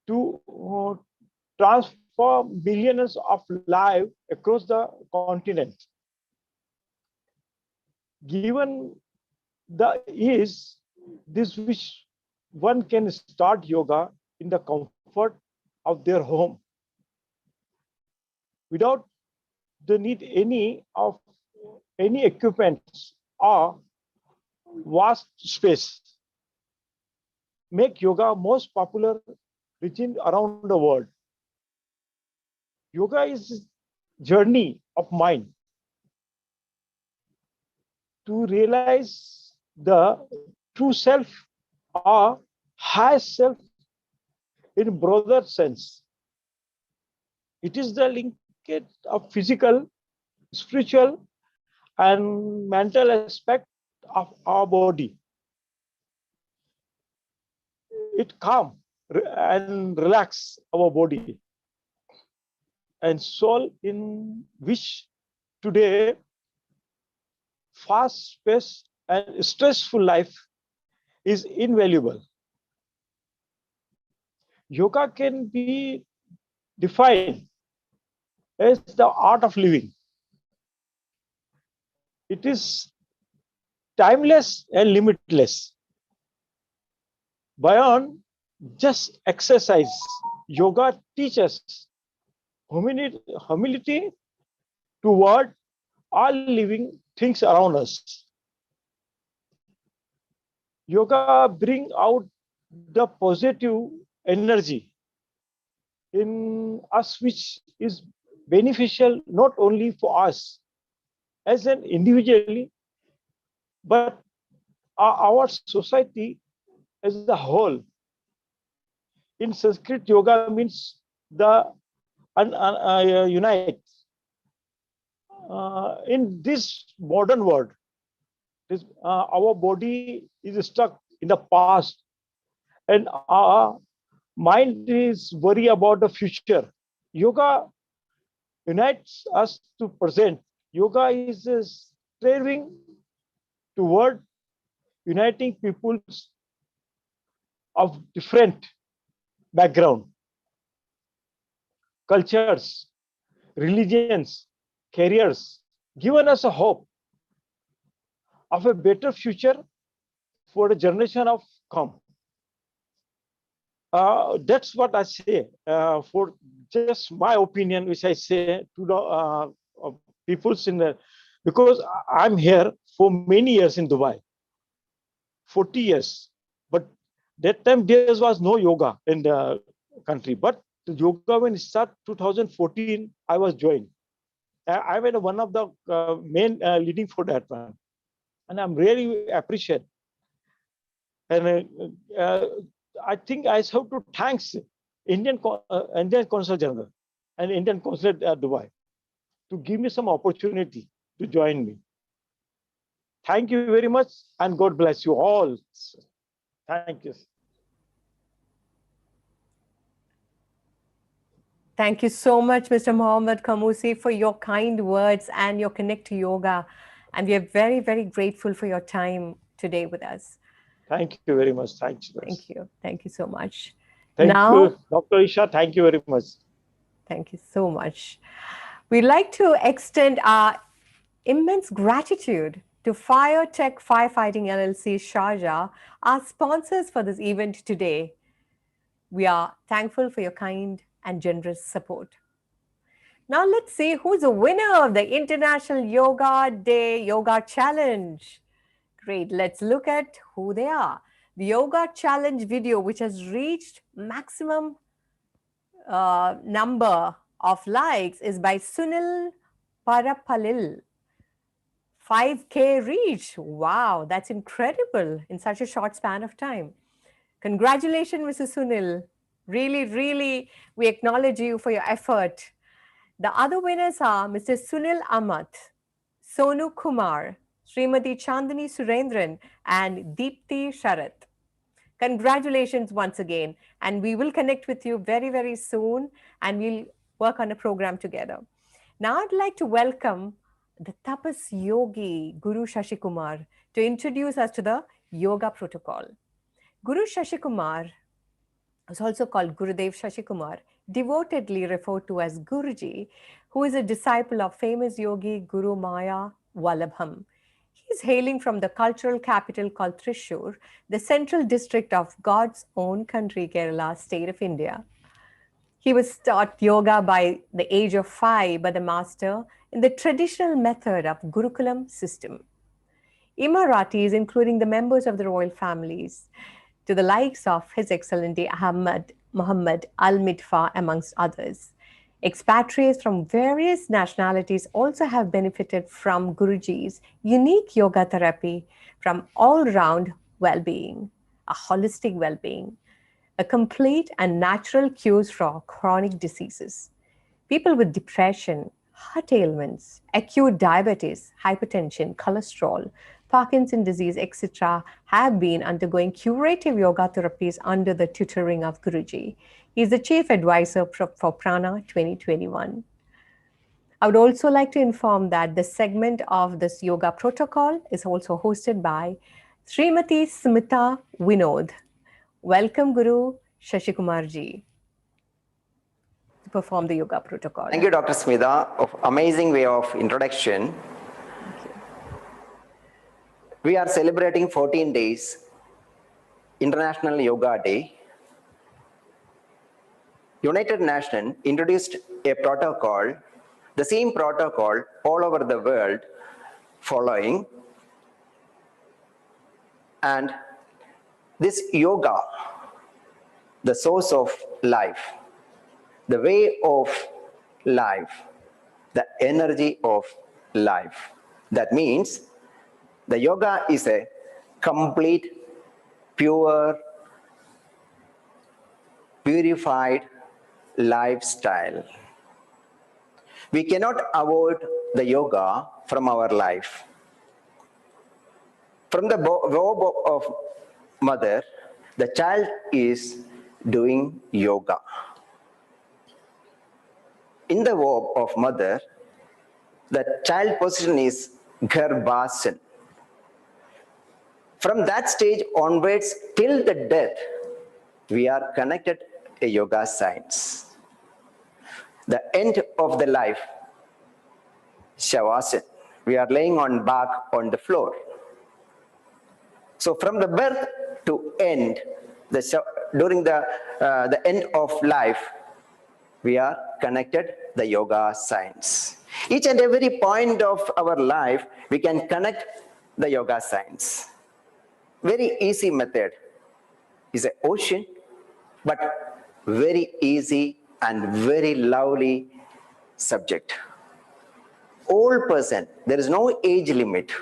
to transform billions of lives across the continent. Given the ease this which one can start yoga in the comfort of their home without the need any equipment or vast space, make yoga most popular region around the world. Yoga is a journey of mind to realize the true self or higher self in broader sense. It is the linkage of physical, spiritual, and mental aspect of our body. It calm and relax our body and soul, in which today fast-paced and stressful life is invaluable. Yoga can be defined as the art of living. It is timeless and limitless. Beyond just exercise, yoga teaches humility toward all living things around us. Yoga bring out the positive energy in us, which is beneficial not only for us as an individually, but our society as a whole. In Sanskrit, yoga means the unite. In this modern world, our body is stuck in the past, and our mind is worried about the future. Yoga unites us to present. Yoga is striving toward uniting peoples of different background, cultures, religions, careers, given us a hope of a better future for the generation of come. That's what I say for just my opinion, which I say to the peoples in the, because I'm here for many years in Dubai, 40 years, but that time there was no yoga in the country. But the yoga when it started 2014, I was joined. I was one of the main leading for that one, and I'm really appreciate. And I think I have to thanks Indian Consul General and Indian Consulate at Dubai to give me some opportunity to join me. Thank you very much, and God bless you all. Thank you. Thank you so much, Mr. Mohammed Kamusi, for your kind words and your connect to yoga. And we are very, very grateful for your time today with us. Thank you very much. Thank you. Thank you. Thank you so much. Thank you, Dr. Isha. Thank you very much. Thank you so much. We'd like to extend our immense gratitude to Fire Tech Firefighting LLC Sharjah, our sponsors for this event today. We are thankful for your kind and generous support. Now let's see who's the winner of the International Yoga Day Yoga Challenge. Great, let's look at who they are. The Yoga Challenge video, which has reached maximum number of likes, is by Sunil Parapalil. 5K reach. Wow, that's incredible in such a short span of time. Congratulations, Mr. Sunil. Really, really, we acknowledge you for your effort. The other winners are Mr. Sunil Amat, Sonu Kumar, Srimati Chandani Surendran, and Deepthi Sharath. Congratulations once again. And we will connect with you very, very soon, and we'll work on a program together. Now I'd like to welcome the Tapas Yogi, Guru Shashikumar, to introduce us to the yoga protocol. Guru Shashikumar is also called Gurudev Shashikumar, devotedly referred to as Guruji, who is a disciple of famous yogi Guru Maya Vallabham. He is hailing from the cultural capital called Thrissur, the central district of God's own country, Kerala, state of India. He was taught yoga by the age of 5 by the master in the traditional method of Gurukulam system. Emiratis, including the members of the royal families, to the likes of His Excellency Ahmad Muhammad Al-Mitfa, amongst others. Expatriates from various nationalities also have benefited from Guruji's unique yoga therapy from all-round well-being, a holistic well-being, a complete and natural cures for chronic diseases. People with depression, heart ailments, acute diabetes, hypertension, cholesterol, Parkinson's disease, etc., have been undergoing curative yoga therapies under the tutoring of Guruji. He is the chief advisor for Prana 2021. I would also like to inform that the segment of this yoga protocol is also hosted by Srimati Smita Vinod. Welcome, Guru Shashikumar ji, to perform the yoga protocol. Thank you, Dr. Smita, of amazing way of introduction. We are celebrating 14 days International Yoga Day. United Nations introduced a protocol the same protocol all over the world following. And this yoga, the source of life, the way of life, the energy of life. That means the yoga is a complete, pure, purified lifestyle. We cannot avoid the yoga from our life. From the womb of mother, the child is doing yoga. In the womb of mother, the child position is Garbhasana. From that stage onwards till the death, we are connected to yoga science. The end of the life, Shavasana, we are laying on back on the floor. So from the birth to end, during the end of life, we are connected the yoga science. Each and every point of our life, we can connect the yoga science. Very easy method. It's an ocean, but very easy and very lovely subject. All person, there is no age limit.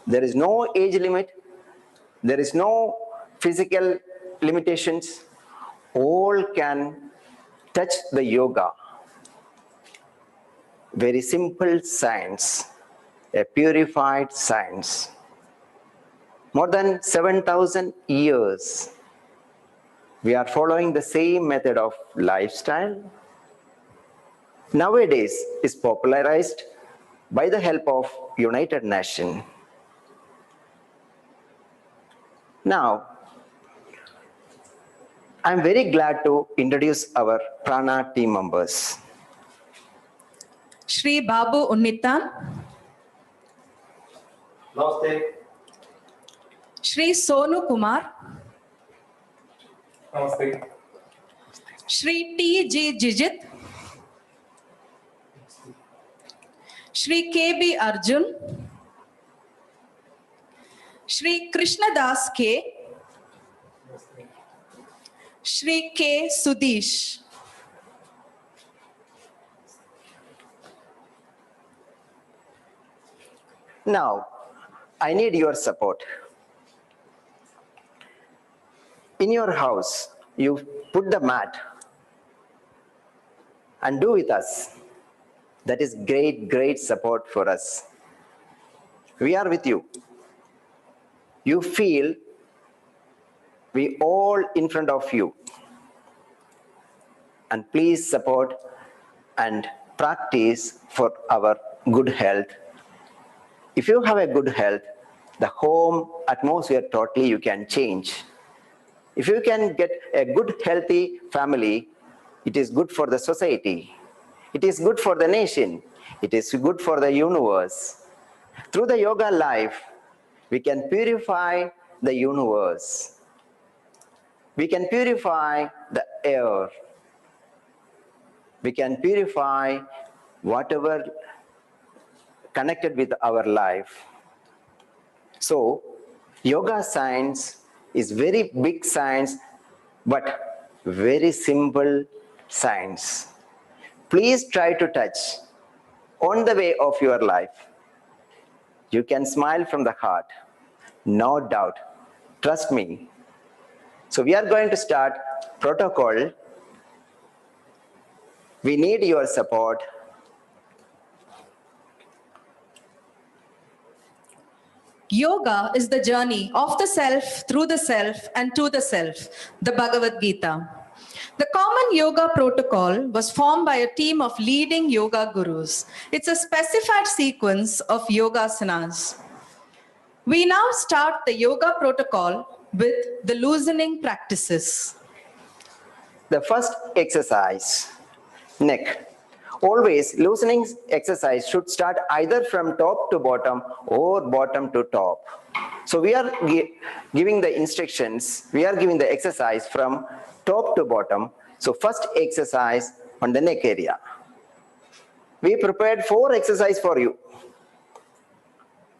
There is no age limit. There is no physical limitations. All can touch the yoga. Very simple science, a purified science. More than 7,000 years, we are following the same method of lifestyle. Nowadays, is popularized by the help of United Nations. Now, I'm very glad to introduce our Prana team members. Shri Babu Unnitan. Namaste. Shri Sonu Kumar. Namaste. Shri T.G. Jijit. Shri K.B. Arjun. Shri Krishnadas K. Shri K. Sudish. Now, I need your support. In your house, you put the mat and do with us. That is great, great support for us. We are with you. You feel we all in front of you. And please support and practice for our good health. If you have a good health, the home atmosphere totally you can change. If you can get a good, healthy family, it is good for the society. It is good for the nation. It is good for the universe. Through the yoga life, we can purify the universe. We can purify the air. We can purify whatever connected with our life. So, yoga science is very big science, but very simple science. Please try to touch on the way of your life. You can smile from the heart, no doubt. Trust me. So we are going to start protocol. We need your support. Yoga is the journey of the self, through the self, and to the self, the Bhagavad Gita. The common yoga protocol was formed by a team of leading yoga gurus. It's a specified sequence of yogasanas. We now start the yoga protocol with the loosening practices. The first exercise, neck. Always loosening exercise should start either from top to bottom or bottom to top. So we are giving the instructions, we are giving the exercise from top to bottom. So first exercise on the neck area. we prepared 4 exercises for you.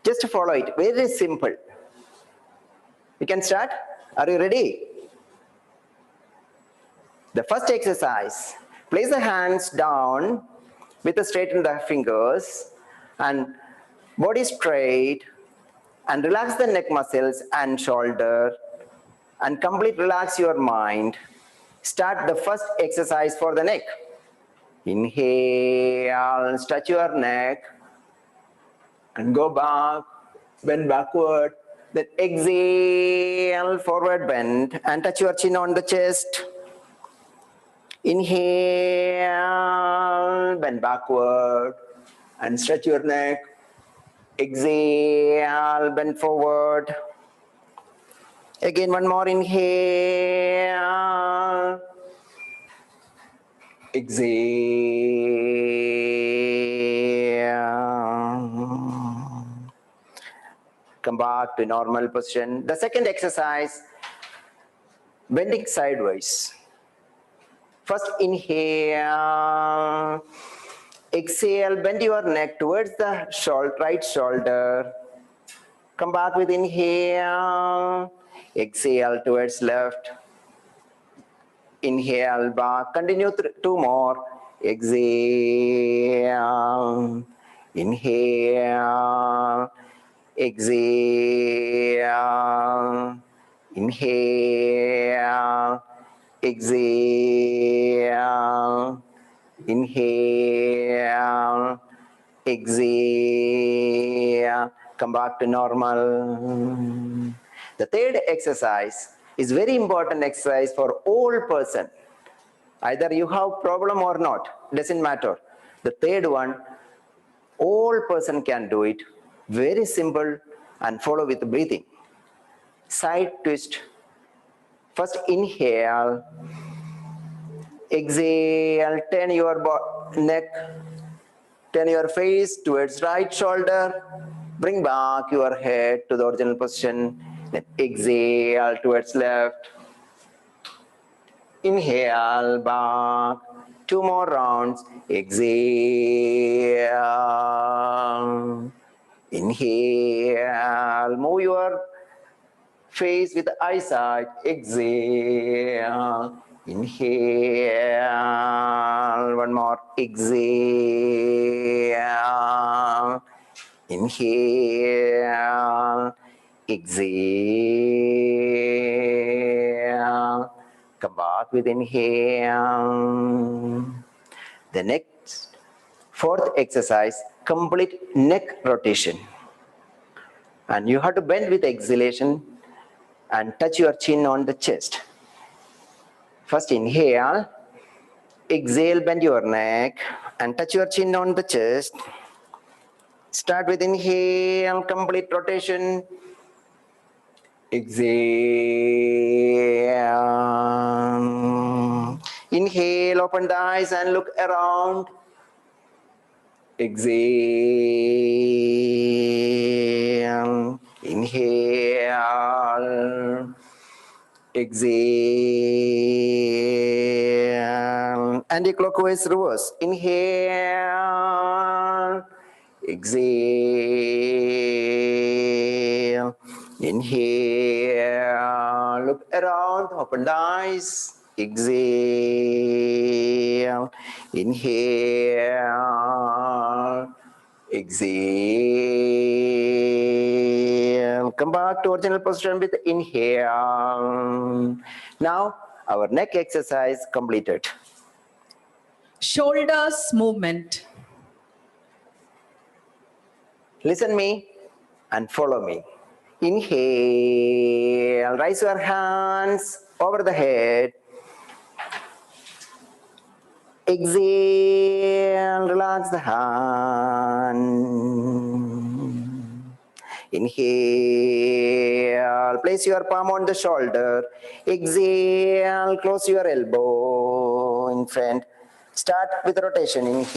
Just follow it. Very simple. We can start. Are you ready? The first exercise, place the hands down with the straighten the fingers and body straight, and relax the neck muscles and shoulder, and complete relax your mind. Start the first exercise for the neck. Inhale, stretch your neck and go back, bend backward. Then exhale, forward bend and touch your chin on the chest. Inhale, bend backward and stretch your neck. Exhale, bend forward. Again, one more inhale. Exhale. Come back to normal position. The second exercise, bending sideways. First inhale. Exhale, bend your neck towards the right shoulder. Come back with inhale. Exhale towards left. Inhale back. Continue 2 more. Exhale. Inhale. Exhale. Inhale. Exhale. Inhale. Exhale. Come back to normal. The third exercise is very important exercise for all person. Either you have problem or not, doesn't matter. The third one, all person can do it. Very simple and follow with breathing. Side twist. First inhale. Exhale, turn your neck, turn your face towards right shoulder. Bring back your head to the original position. Then exhale towards left. Inhale back. 2 more rounds. Exhale. Inhale. Move your face with the eyesight. Exhale. Inhale. One more. Exhale. Inhale. Exhale. Come back with inhale. The next, fourth exercise, complete neck rotation. And you have to bend with exhalation and touch your chin on the chest. First inhale. Exhale, bend your neck and touch your chin on the chest. Start with inhale, complete rotation. Exhale. Inhale, open the eyes and look around. Exhale. Inhale. Exhale. Anti-clockwise reverse. Inhale. Exhale. Inhale. Look around. Open the eyes. Exhale. Inhale. Exhale. Come back to original position with inhale. Now our neck exercise completed. Shoulders movement. Listen me and follow me. Inhale. Raise your hands over the head. Exhale, relax the hand. Inhale, place your palm on the shoulder. Exhale, close your elbow in front. Start with rotation. Inhale.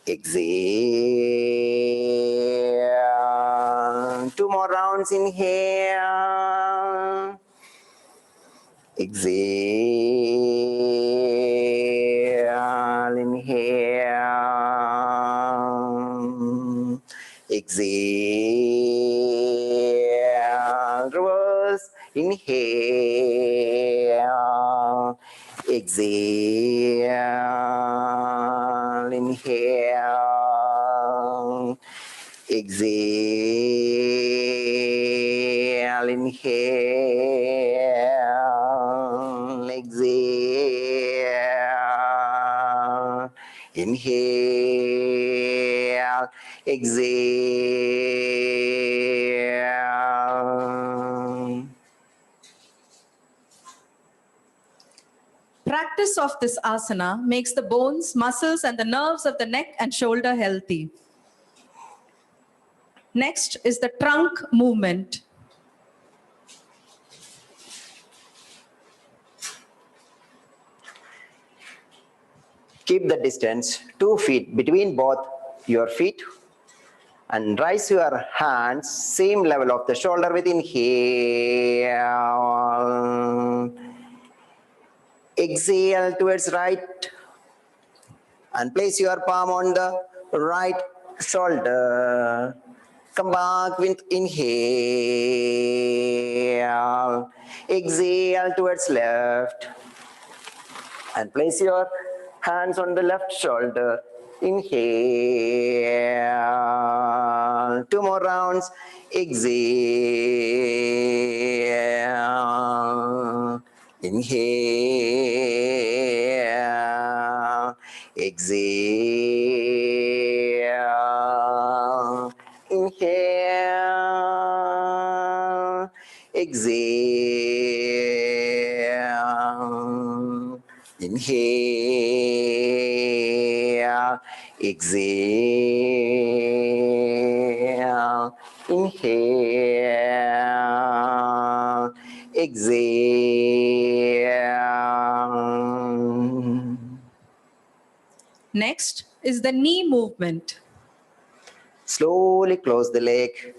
Exhale. 2 more rounds. Inhale. Exhale. exhale, reverse, inhale, exhale, inhale, exhale, inhale, exhale, inhale, exhale. Practice of this asana makes the bones, muscles, and the nerves of the neck and shoulder healthy. Next is the trunk movement. Keep the distance 2 feet between both your feet and raise your hands same level of the shoulder with inhale. Exhale towards right and place your palm on the right shoulder. Come back with inhale. Exhale towards left and place your hands on the left shoulder. Inhale. 2 more rounds. Exhale. Inhale. Exhale. Inhale. Exhale. Inhale. Exhale. Inhale. Exhale. Next is the knee movement. Slowly close the leg.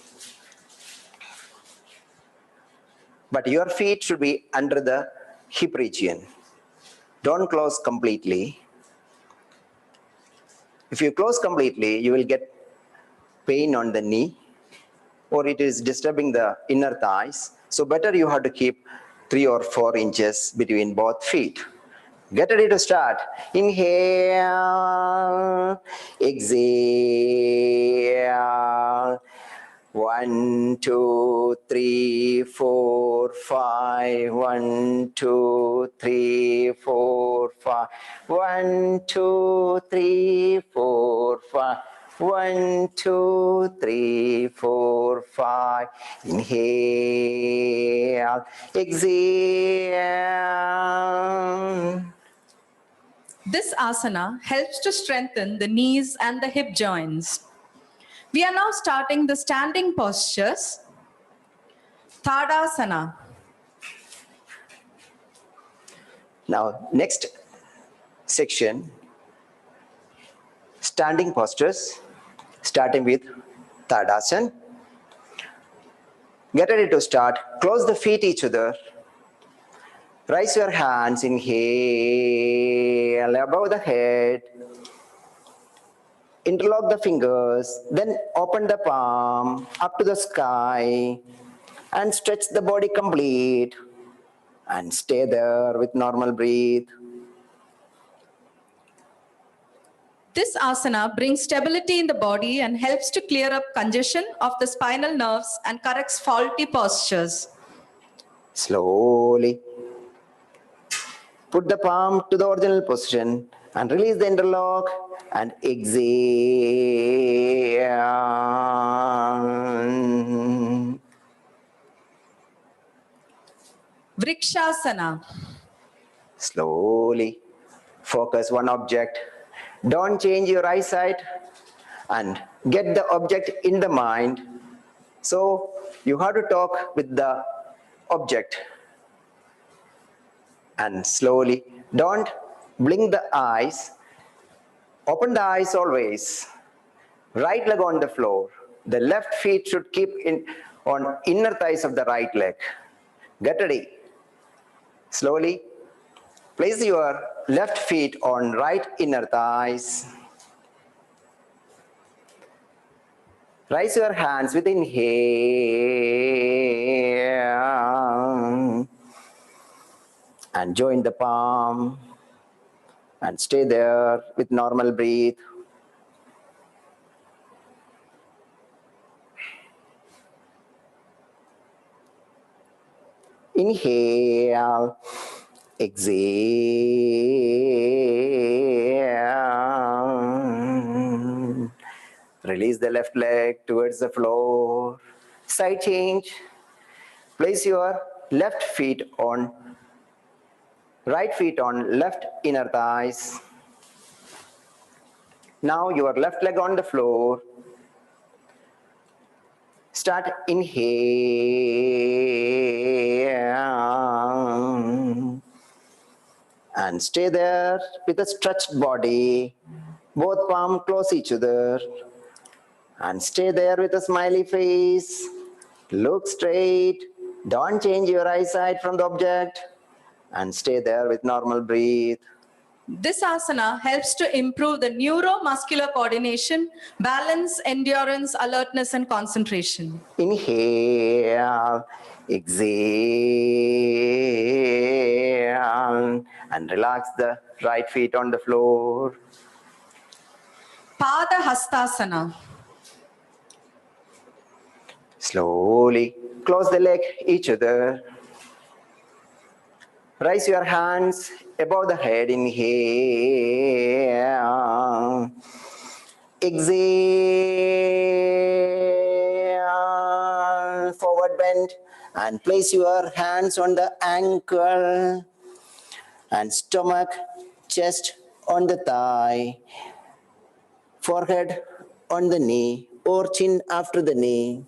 But your feet should be under the hip region. Don't close completely. If you close completely, you will get pain on the knee or it is disturbing the inner thighs. So better you have to keep 3 or 4 inches between both feet. Get ready to start. Inhale, exhale. 1, 2, 3, 4, 5. 1, 2, 3, 4, 5. 1, 2, 3, 4, 5. 1, 2, 3, 4, 5. Inhale, exhale. This asana helps to strengthen the knees and the hip joints. We are now starting the standing postures. Tadasana. Now, next section, standing postures, starting with Tadasana. Get ready to start. Close the feet each other. Raise your hands, inhale above the head. Interlock the fingers, then open the palm up to the sky and stretch the body complete and stay there with normal breathe. This asana brings stability in the body and helps to clear up congestion of the spinal nerves and corrects faulty postures. Slowly put the palm to the original position and release the interlock and exhale. Vrikshasana. Slowly focus one object. Don't change your eyesight and get the object in the mind. So you have to talk with the object. And slowly, don't blink the eyes. Open the eyes always. Right leg on the floor. The left feet should keep on inner thighs of the right leg. Get ready. Slowly, place your left feet on right inner thighs. Raise your hands with inhale and join the palm and stay there with normal breathe. Inhale, exhale. Release the left leg towards the floor. Side change. Place your left feet on right feet on left inner thighs. Now your left leg on the floor. Start inhale and stay there with a stretched body. Both palms close each other and stay there with a smiley face. Look straight. Don't change your eyesight from the object and stay there with normal breathe. This asana helps to improve the neuromuscular coordination, balance, endurance, alertness, and concentration. Inhale, exhale, and relax the right feet on the floor. Pada Hastasana. Slowly close the leg each other. Raise your hands above the head. Inhale. Exhale. Forward bend and place your hands on the ankle and stomach, chest on the thigh, forehead on the knee or chin after the knee,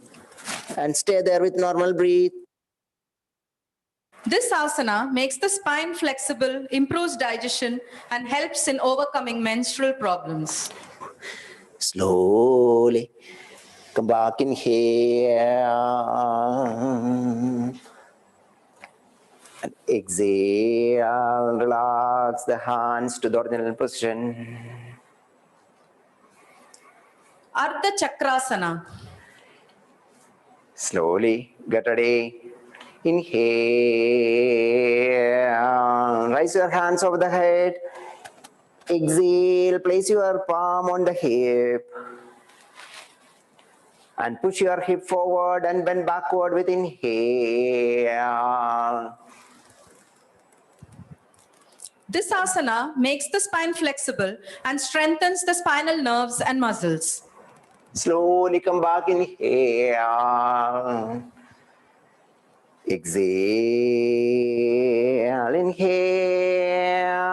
and stay there with normal breathe. This asana makes the spine flexible, improves digestion, and helps in overcoming menstrual problems. Slowly come back in here and exhale. Relax the hands to the original position. Ardha Chakrasana. Slowly get ready. Inhale. Raise your hands over the head. Exhale. Place your palm on the hip. And push your hip forward and bend backward with inhale. This asana makes the spine flexible and strengthens the spinal nerves and muscles. Slowly come back, inhale. Exhale, inhale.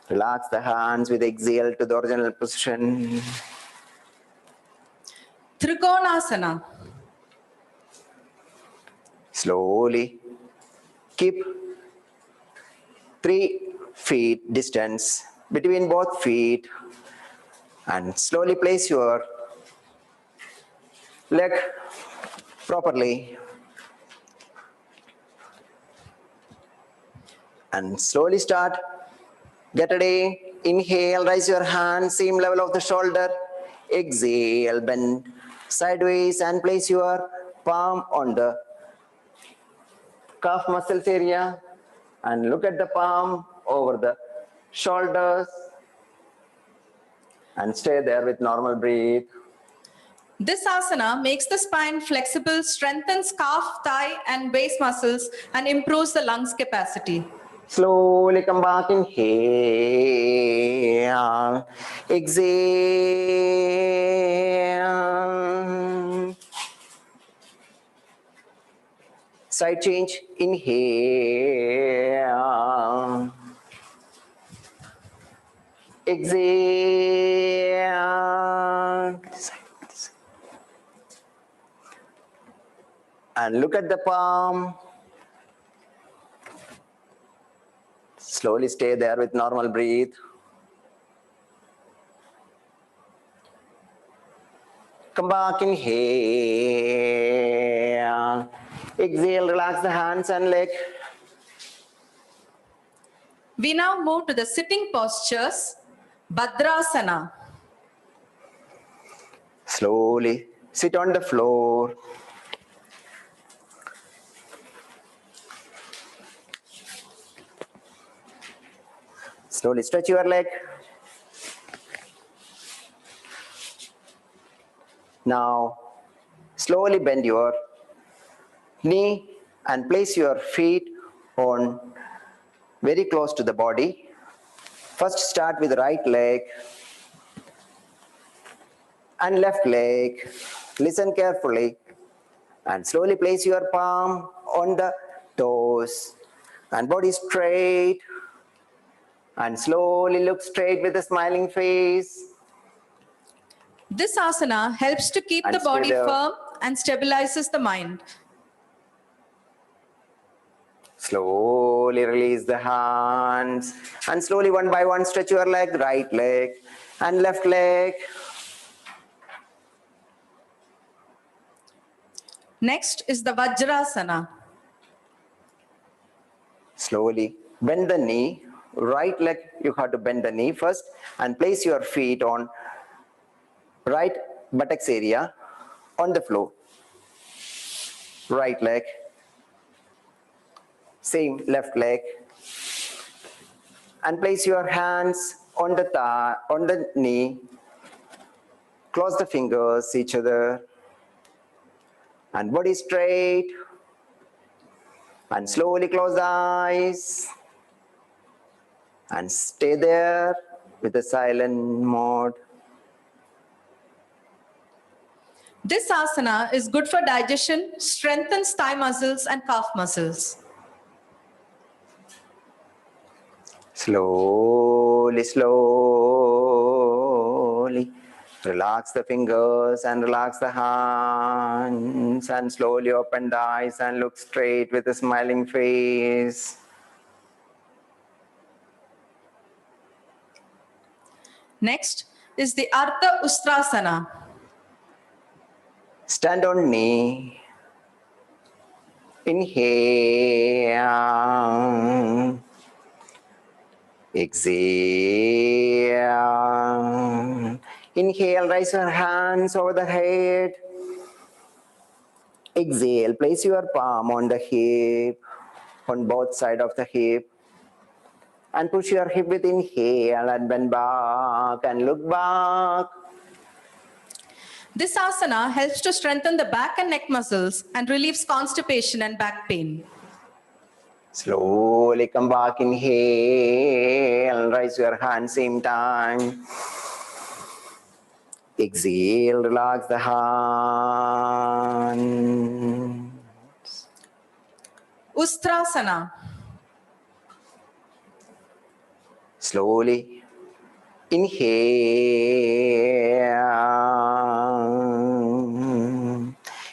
Relax the hands with exhale to the original position. Trikonasana. Slowly keep 3 feet distance between both feet and slowly place your leg properly and slowly start. Get ready. Inhale, raise your hand, same level of the shoulder. Exhale, bend sideways and place your palm on the calf muscles area and look at the palm over the shoulders and stay there with normal breathe. This asana makes the spine flexible, strengthens calf, thigh, and base muscles, and improves the lungs capacity. Slowly come back, inhale, exhale. Side change, inhale, exhale. And look at the palm. Slowly stay there with normal breathe. Come back, inhale. Exhale, relax the hands and leg. We now move to the sitting postures, Bhadrasana. Slowly sit on the floor. Slowly stretch your leg. Now, slowly bend your knee and place your feet on very close to the body. First start with right leg and left leg. Listen carefully and slowly place your palm on the toes and body straight, and slowly look straight with a smiling face. This asana helps to keep And the stay body there. firm and stabilizes the mind. Slowly release the hands and slowly one by one stretch your leg, right leg and left leg. Next is the Vajrasana. Slowly bend the knee, right leg you have to bend the knee first and place your feet on right buttocks area on the floor. Right leg, same left leg, and place your hands on the thigh, on the knee. Close the fingers each other and body straight, and slowly close the eyes and stay there with the silent mode. This asana is good for digestion, strengthens thigh muscles and calf muscles. Slowly, slowly relax the fingers and relax the hands and slowly open the eyes and look straight with a smiling face. Next is the Ardha Ustrasana. Stand on knee. Inhale. Exhale. Inhale, raise your hands over the head. Exhale, place your palm on the hip, on both sides of the hip. And push your hip with inhale and bend back and look back. This asana helps to strengthen the back and neck muscles and relieves constipation and back pain. Slowly come back, inhale, raise your hands same time. Exhale, relax the hands. Ustrasana. Slowly inhale,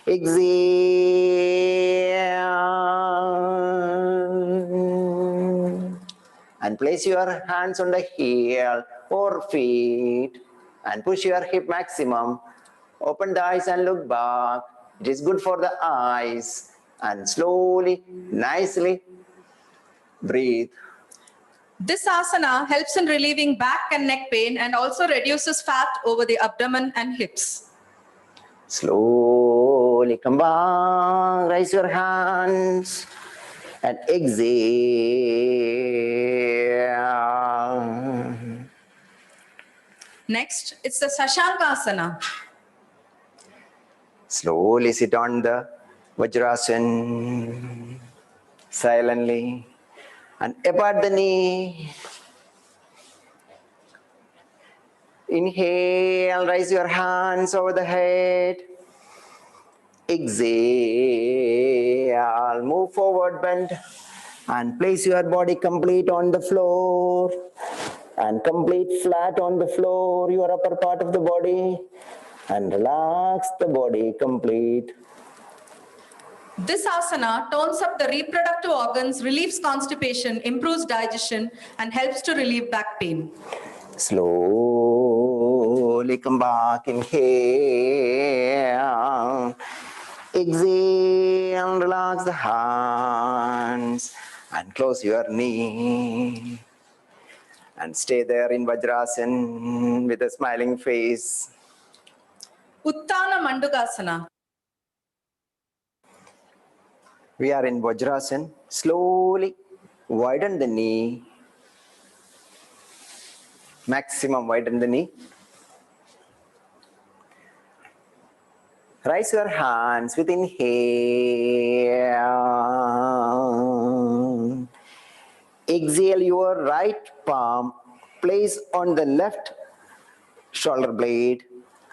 exhale, and place your hands on the heel or feet and push your hip maximum. Open the eyes and look back. It is good for the eyes. And slowly, nicely breathe. This asana helps in relieving back and neck pain and also reduces fat over the abdomen and hips. Slowly come back, raise your hands and exhale. Next, it's the Sashankasana. Slowly sit on the Vajrasana silently and apart the knee. Inhale, raise your hands over the head. Exhale, move forward, bend, and place your body complete on the floor and complete flat on the floor, your upper part of the body, and relax the body complete. This asana tones up the reproductive organs, relieves constipation, improves digestion, and helps to relieve back pain. Slowly come back, inhale, exhale, relax the hands and close your knee and stay there in Vajrasana with a smiling face. Uttana Mandugasana. We are in Vajrasana. Slowly widen the knee. Maximum widen the knee. Raise your hands with inhale. Exhale your right palm. Place on the left shoulder blade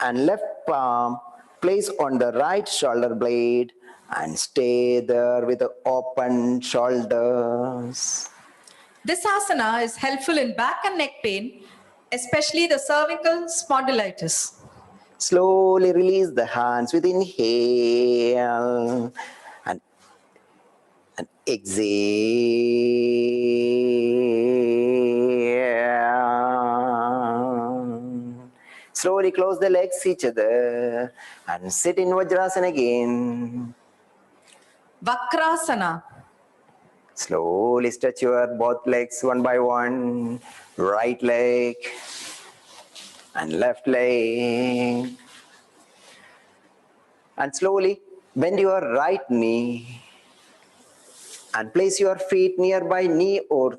and left palm. Place on the right shoulder blade and stay there with the open shoulders. This asana is helpful in back and neck pain, especially the cervical spondylitis. Slowly release the hands with inhale and exhale. Slowly close the legs each other and sit in Vajrasana again. Vakrasana. Slowly stretch your both legs one by one. Right leg and left leg. And slowly bend your right knee and place your feet nearby knee or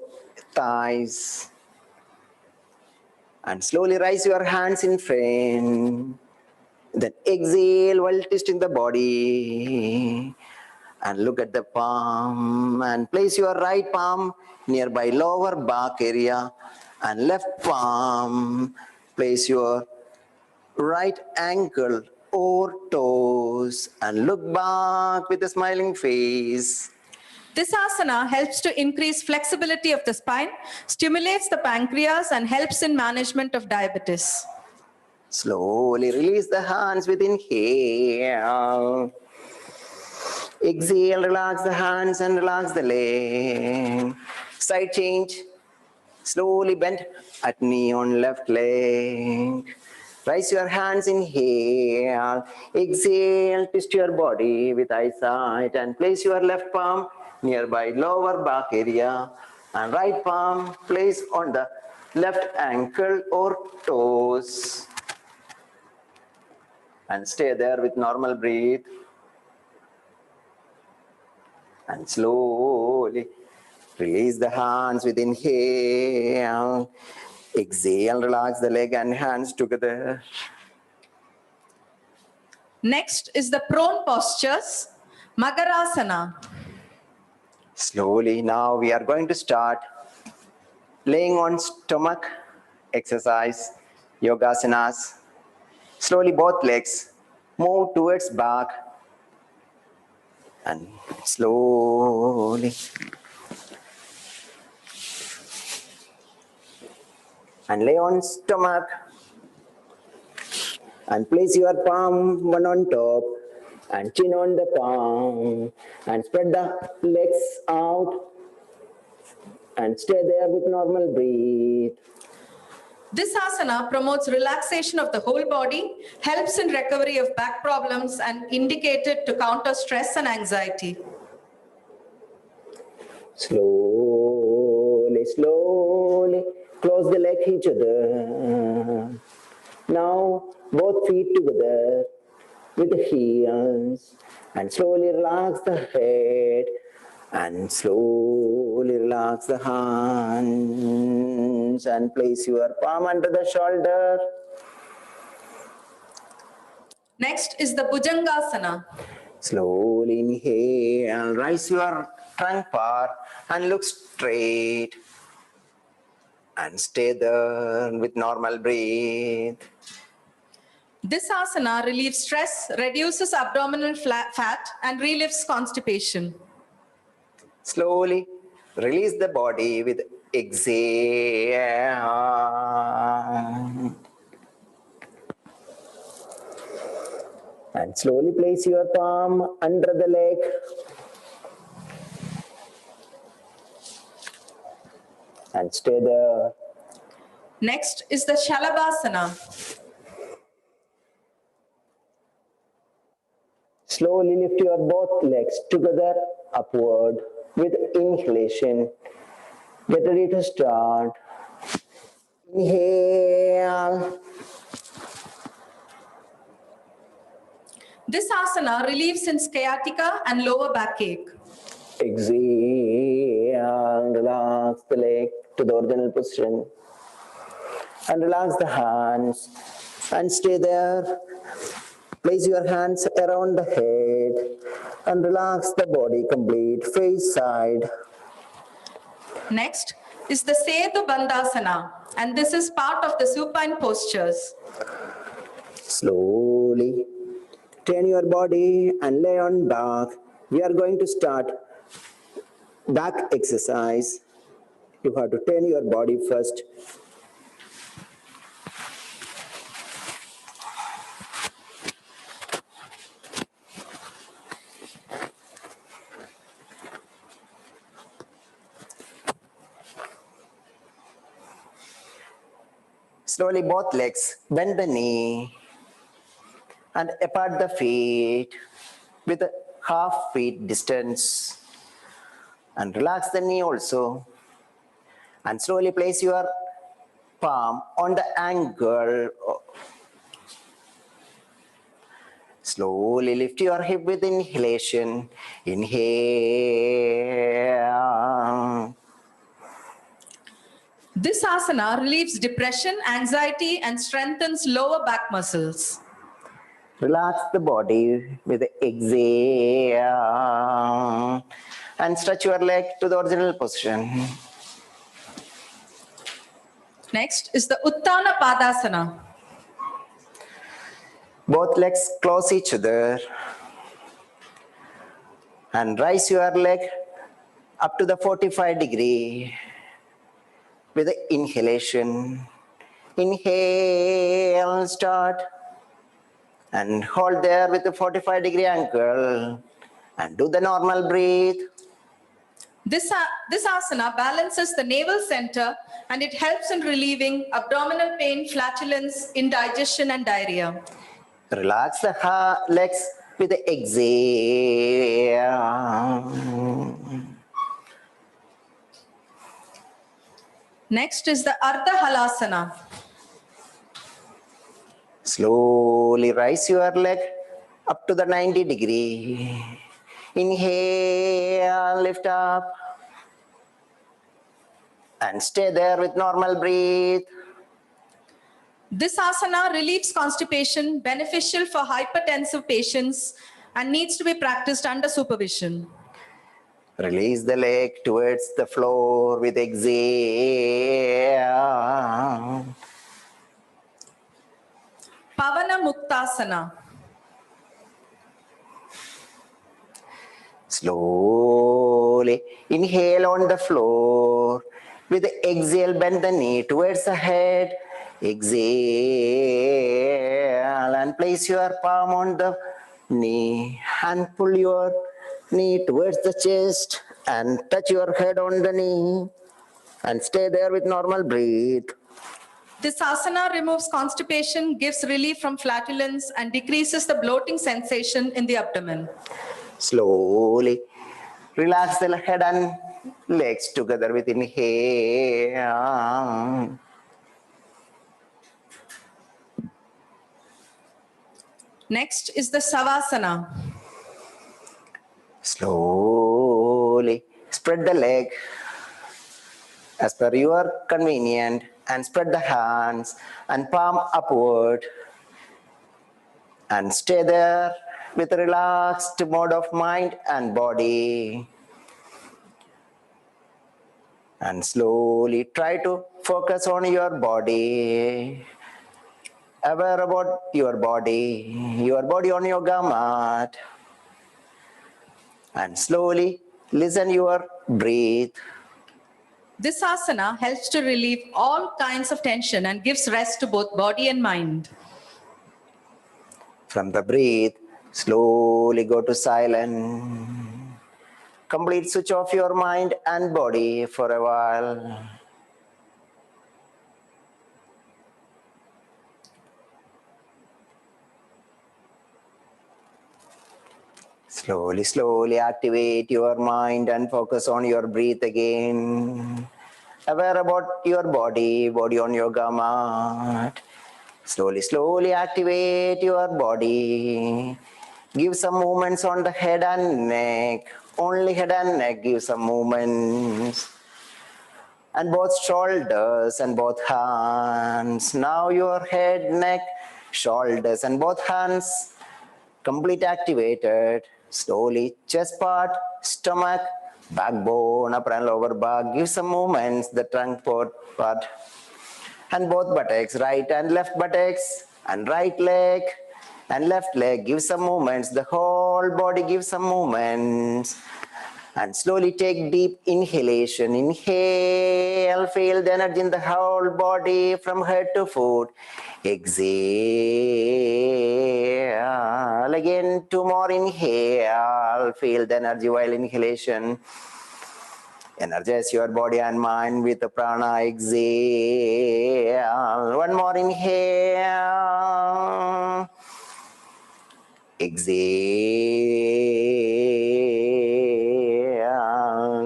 thighs. And slowly raise your hands in front. Then exhale while twisting the body. And look at the palm and place your right palm nearby lower back area and left palm. Place your right ankle or toes and look back with a smiling face. This asana helps to increase flexibility of the spine, stimulates the pancreas, and helps in management of diabetes. Slowly release the hands with inhale. Exhale, relax the hands and relax the leg. Side change. Slowly bend at knee on left leg. Raise your hands, inhale. Exhale, twist your body with eyesight and place your left palm nearby lower back area and right palm place on the left ankle or toes. And stay there with normal breathe. And slowly release the hands with inhale. Exhale, relax the leg and hands together. Next is the prone postures, Magarasana. Slowly now we are going to start laying on stomach exercise, yogasanas. Slowly both legs move towards back and slowly. And lay on stomach and place your palm one on top and chin on the palm and spread the legs out and stay there with normal breathe. This asana promotes relaxation of the whole body, helps in recovery of back problems, and indicated to counter stress and anxiety. Slowly, slowly close the leg each other. Now both feet together with the heels and slowly relax the head and slowly relax the hands and place your palm under the shoulder. Next is the Bhujangasana. Slowly inhale, rise your trunk part and look straight and stay there with normal breathe. This asana relieves stress, reduces abdominal fat, and relieves constipation. Slowly release the body with exhale. And slowly place your palm under the leg. And stay there. Next is the Shalabhasana. Slowly lift your both legs together upward with inhalation. Get ready to start. Inhale. This asana relieves in sciatica and lower backache. Exhale, relax the leg to the original position. And relax the hands and stay there. Place your hands around the head and relax the body complete, face side. Next is the Setu Bandhasana, and this is part of the supine postures. Slowly turn your body and lay on back. We are going to start back exercise. You have to turn your body first. Slowly both legs, bend the knee and apart the feet with a half feet distance. And relax the knee also. And slowly place your palm on the ankle. Slowly lift your hip with inhalation. Inhale. This asana relieves depression, anxiety, and strengthens lower back muscles. Relax the body with the exhale and stretch your leg to the original position. Next is the Uttana Padasana. Both legs close each other and raise your leg up to the 45-degree with the inhalation. Inhale, start. And hold there with the 45-degree angle and do the normal breathe. This asana balances the navel center and it helps in relieving abdominal pain, flatulence, indigestion, and diarrhea. Relax the legs with the exhale. Next is the Ardha Halasana. Slowly raise your leg up to the 90-degree. Inhale, lift up. And stay there with normal breathe. This asana relieves constipation, beneficial for hypertensive patients, and needs to be practiced under supervision. Release the leg towards the floor with exhale. Pavana Muktasana. Slowly inhale on the floor. With the exhale, bend the knee towards the head. Exhale and place your palm on the knee and pull your knee towards the chest and touch your head on the knee and stay there with normal breathe. This asana removes constipation, gives relief from flatulence, and decreases the bloating sensation in the abdomen. Slowly relax the head and legs together with inhale. Next is the Savasana. Slowly spread the leg as per your convenient and spread the hands and palm upward and stay there with a relaxed mode of mind and body. And slowly try to focus on your body. Aware about your body on yoga mat. And slowly listen your breath. This asana helps to relieve all kinds of tension and gives rest to both body and mind. From the breath, slowly go to silence. Complete switch off your mind and body for a while. Slowly, slowly activate your mind and focus on your breath again. Aware about your body on yoga mat. Slowly, slowly activate your body. Give some movements on the head and neck. Only head and neck, give some movements. And both shoulders and both hands. Now your head, neck, shoulders and both hands. Complete activated. Slowly chest part, stomach, backbone, upper and lower back. Give some movements, the trunk part. And both buttocks, right and left buttocks, and right leg and left leg. Give some movements. The whole body gives some movements. And slowly take deep inhalation. Inhale, feel the energy in the whole body from head to foot. Exhale. Again, 2 more inhale. Feel the energy while inhalation. Energize your body and mind with the prana. Exhale. 1 more inhale. Exhale.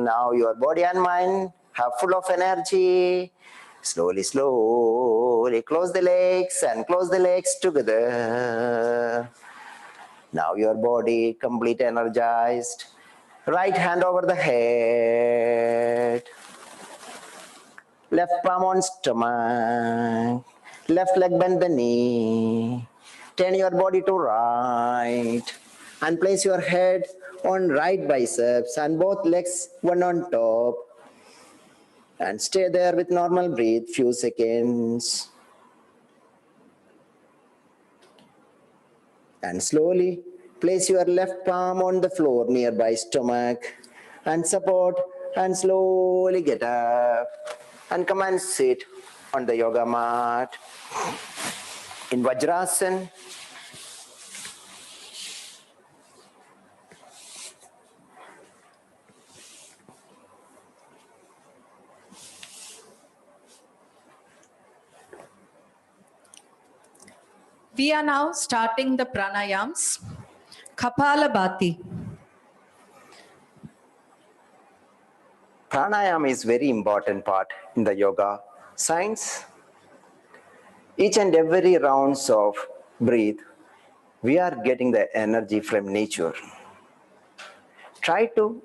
Now your body and mind are full of energy. Slowly, slowly close the legs and close the legs together. Now your body complete energized. Right hand over the head. Left palm on stomach. Left leg bend the knee. Turn your body to right. And place your head on right biceps and both legs one on top. And stay there with normal breath few seconds. And slowly place your left palm on the floor nearby stomach and support and slowly get up and come and sit on the yoga mat in Vajrasana. We are now starting the pranayams. Kapalabhati. Pranayama is very important part in the yoga science. Each and every rounds of breathe, we are getting the energy from nature. Try to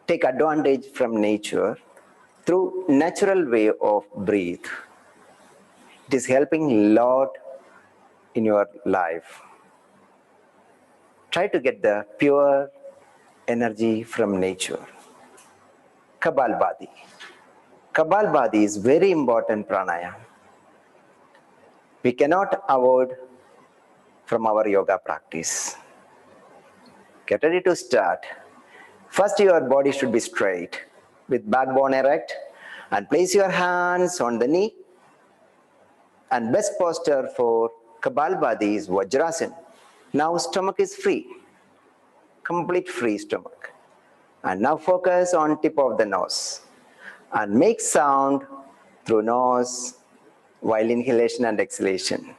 take advantage from nature through natural way of breathe. It is helping a lot in your life. Try to get the pure energy from nature. Kapalabhati. Kapalabhati is very important pranayama. We cannot avoid from our yoga practice. Get ready to start. First, your body should be straight with backbone erect and place your hands on the knee. And best posture for Kapalabhati is Vajrasana. Now stomach is free, complete free stomach. And now focus on tip of the nose and make sound through nose while inhalation and exhalation.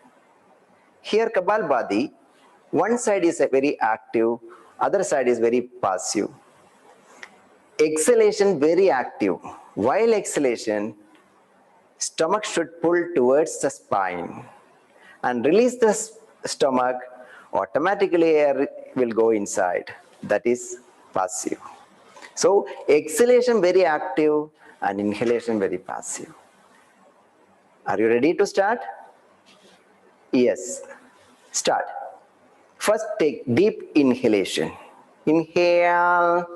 Here Kapalabhati, one side is very active, other side is very passive. Exhalation very active. While exhalation, stomach should pull towards the spine and release the stomach, automatically air will go inside. That is passive. So exhalation very active and inhalation very passive. Are you ready to start? Yes. Start. First take deep inhalation. Inhale.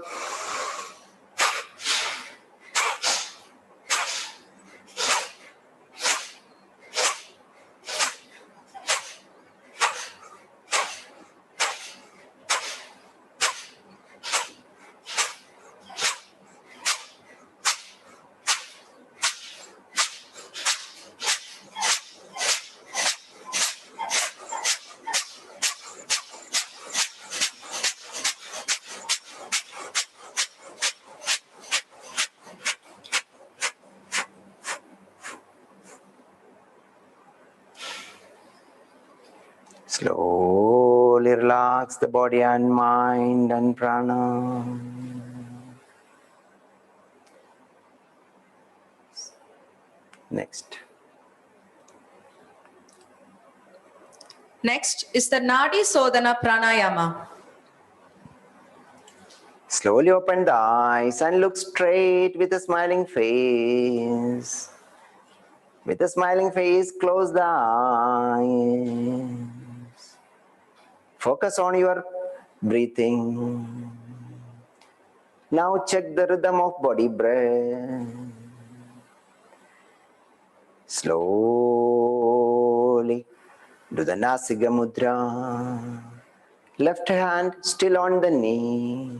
Slowly relax the body and mind and prana. Next. Next is the Nadi Sodhana Pranayama. Slowly open the eyes and look straight with a smiling face. With a smiling face, close the eyes. Focus on your breathing. Now check the rhythm of body breath. Slowly do the Nasiga Mudra. Left hand still on the knee.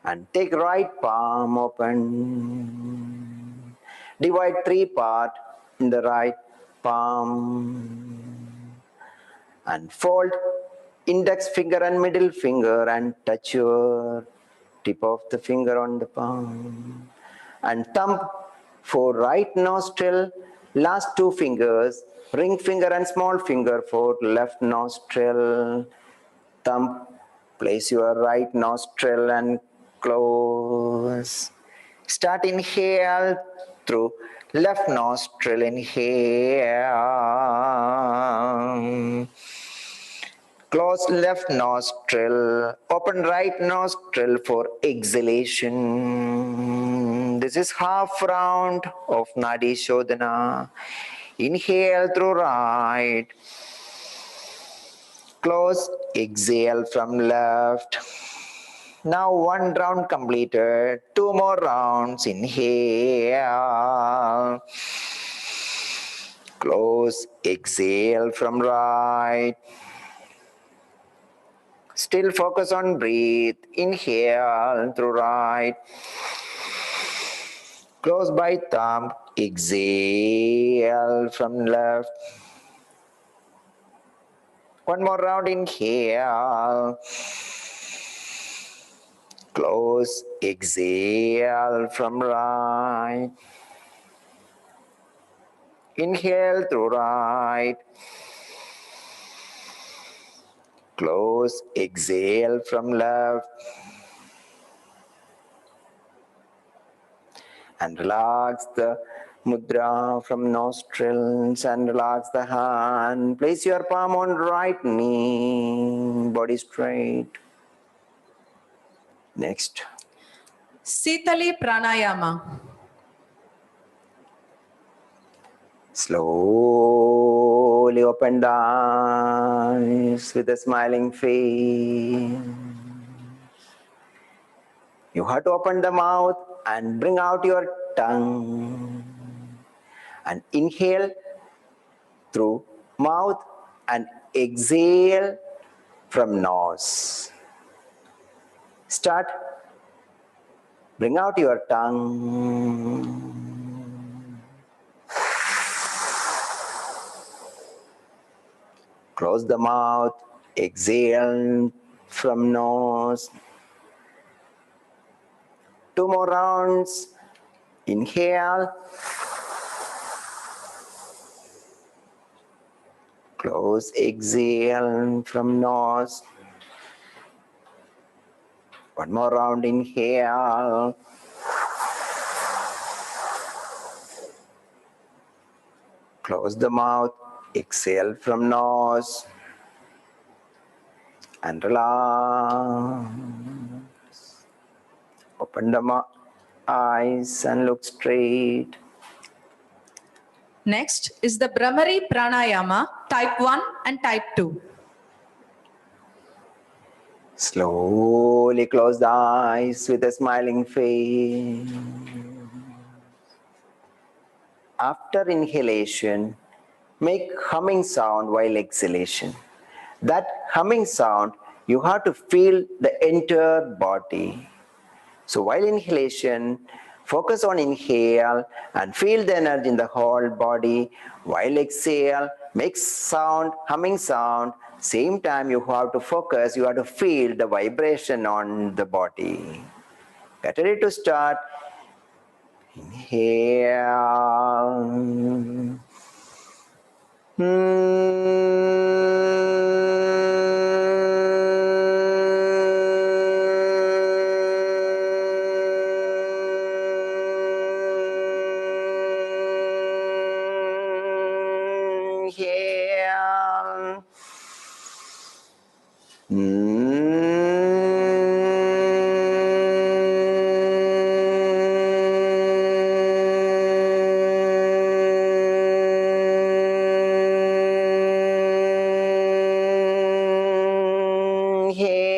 And take right palm open. Divide 3 parts in the right palm. And fold index finger and middle finger and touch your tip of the finger on the palm. And thumb for right nostril, last 2 fingers, ring finger and small finger for left nostril. Thumb, place your right nostril and close. Start inhale through left nostril, inhale. Close left nostril, open right nostril for exhalation. This is half round of Nadi Shodhana. Inhale through right. Close, exhale from left. Now 1 round completed. 2 more rounds. Inhale. Close, exhale from right. Still focus on breathe. Inhale through right. Close by thumb. Exhale from left. 1 more round. Inhale. Close. Exhale from right. Inhale through right. Close. Exhale from left. And relax the mudra from nostrils and relax the hand. Place your palm on right knee. Body straight. Next. Sitali Pranayama. Slowly open the eyes with a smiling face. You have to open the mouth and bring out your tongue. And inhale through mouth and exhale from nose. Start. Bring out your tongue. Close the mouth. Exhale from nose. 2 more rounds. Inhale. Close. Exhale from nose. 1 more round. Inhale. Close the mouth. Exhale from nose. And relax. Open the eyes and look straight. Next is the Brahmari Pranayama, type 1 and type 2. Slowly close the eyes with a smiling face. After inhalation, make humming sound while exhalation. That humming sound, you have to feel the entire body. So while inhalation, focus on inhale and feel the energy in the whole body. While exhale, make sound, humming sound. Same time you have to focus, you have to feel the vibration on the body. Get ready to start. Inhale. Inhale. Inhale.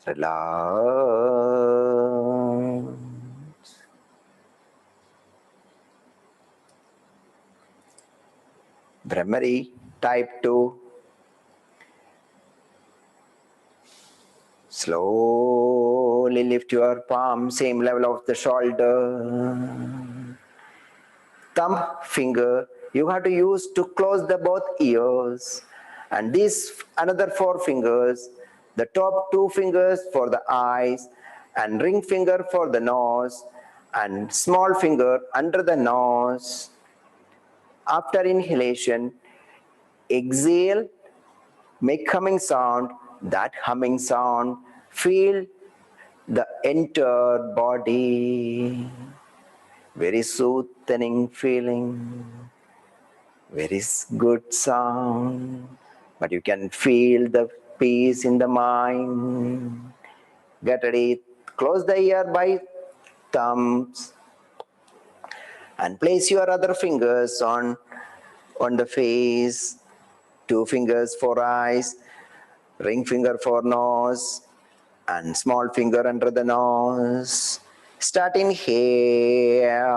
Relax. Brahmari, type 2. Slowly lift your palm, same level of the shoulder. Thumb finger you have to use to close the both ears. And these another 4 fingers, the top 2 fingers for the eyes, and ring finger for the nose, and small finger under the nose. After inhalation, exhale, make humming sound. That humming sound, feel the entire body. Very soothing feeling, very good sound. But you can feel the peace in the mind. Get ready. Close the ear by thumbs and place your other fingers on the face. 2 fingers for eyes, ring finger for nose, and small finger under the nose. Start inhale.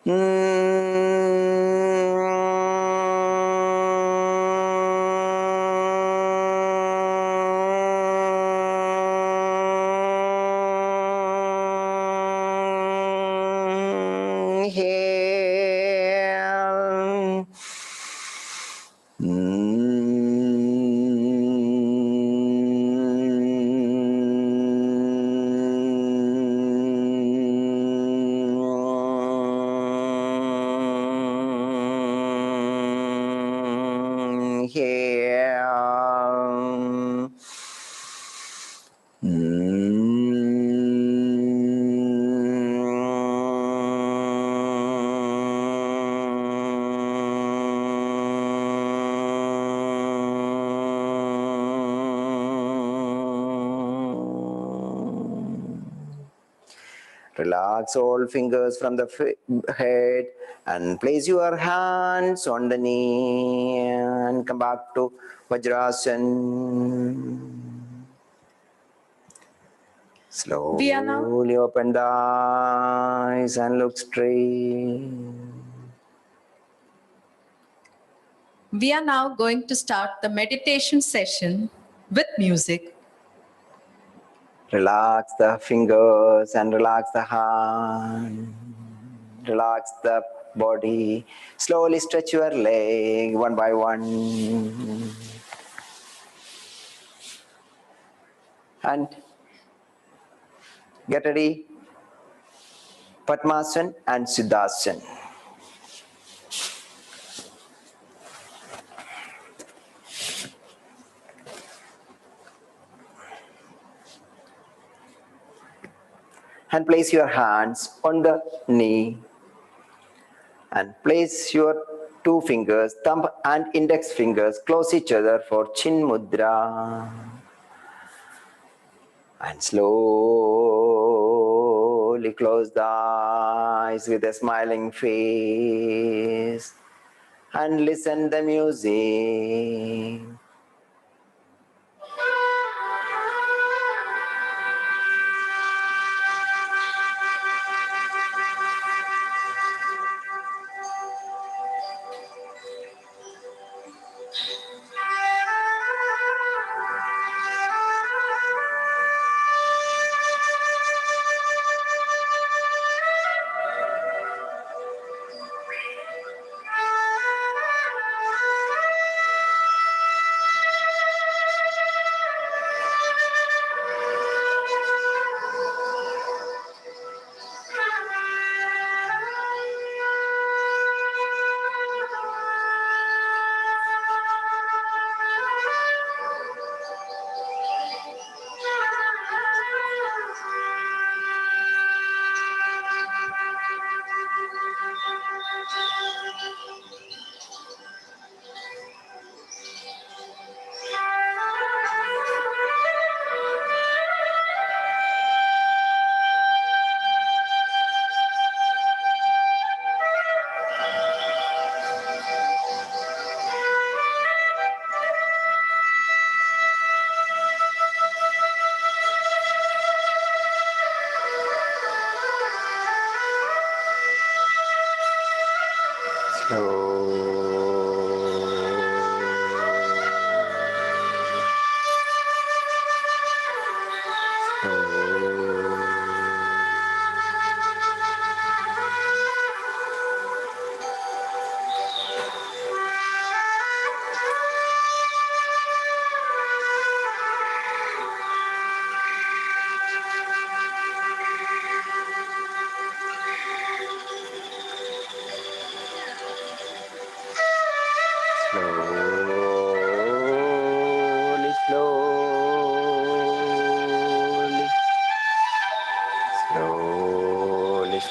Inhale. Inhale. Relax all fingers from the head and place your hands on the knee and come back to Vajrasana. Slowly open the eyes and look straight. We are now going to start the meditation session with music. Relax the fingers and relax the hand. Relax the body. Slowly stretch your leg one by one. And get ready. Padmasana and Siddhasana. And place your hands on the knee and place your 2 fingers, thumb and index fingers, close each other for Chin Mudra. And slowly close the eyes with a smiling face and listen the music.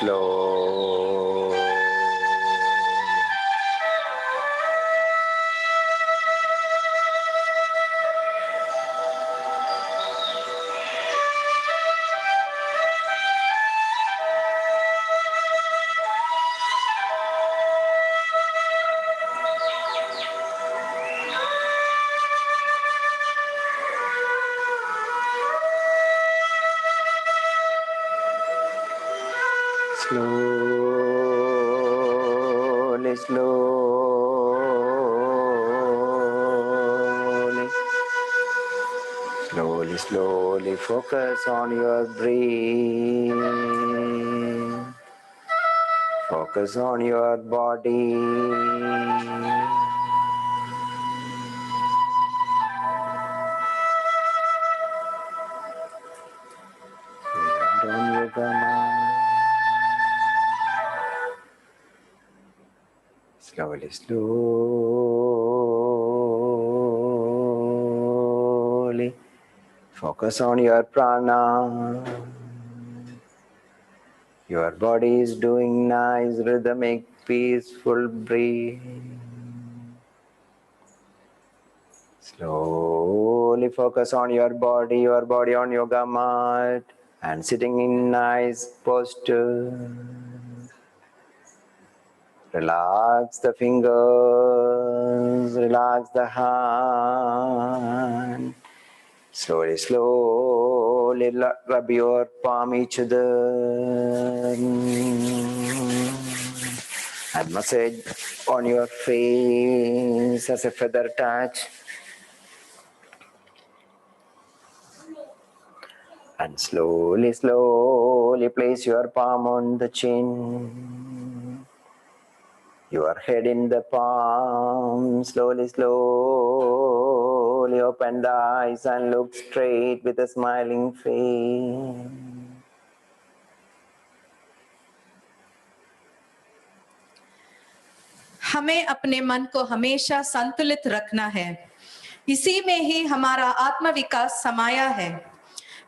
slow. Slowly, slowly, slowly, slowly focus on your breath. Focus on your body. On yoga mat. Slowly, slowly. Focus on your prana. Your body is doing nice, rhythmic, peaceful breathing. Slowly focus on your body on yoga mat and sitting in nice posture. Relax the fingers, relax the hand. Slowly, slowly rub your palm each other. And massage on your face as a feather touch. And slowly, slowly place your palm on the chin. Your head in the palm. Slowly, slowly open the eyes and look straight with a smiling face. हमें अपने मन को हमेशा संतुलित रखना है। इसी में ही हमारा आत्म विकास समाया है।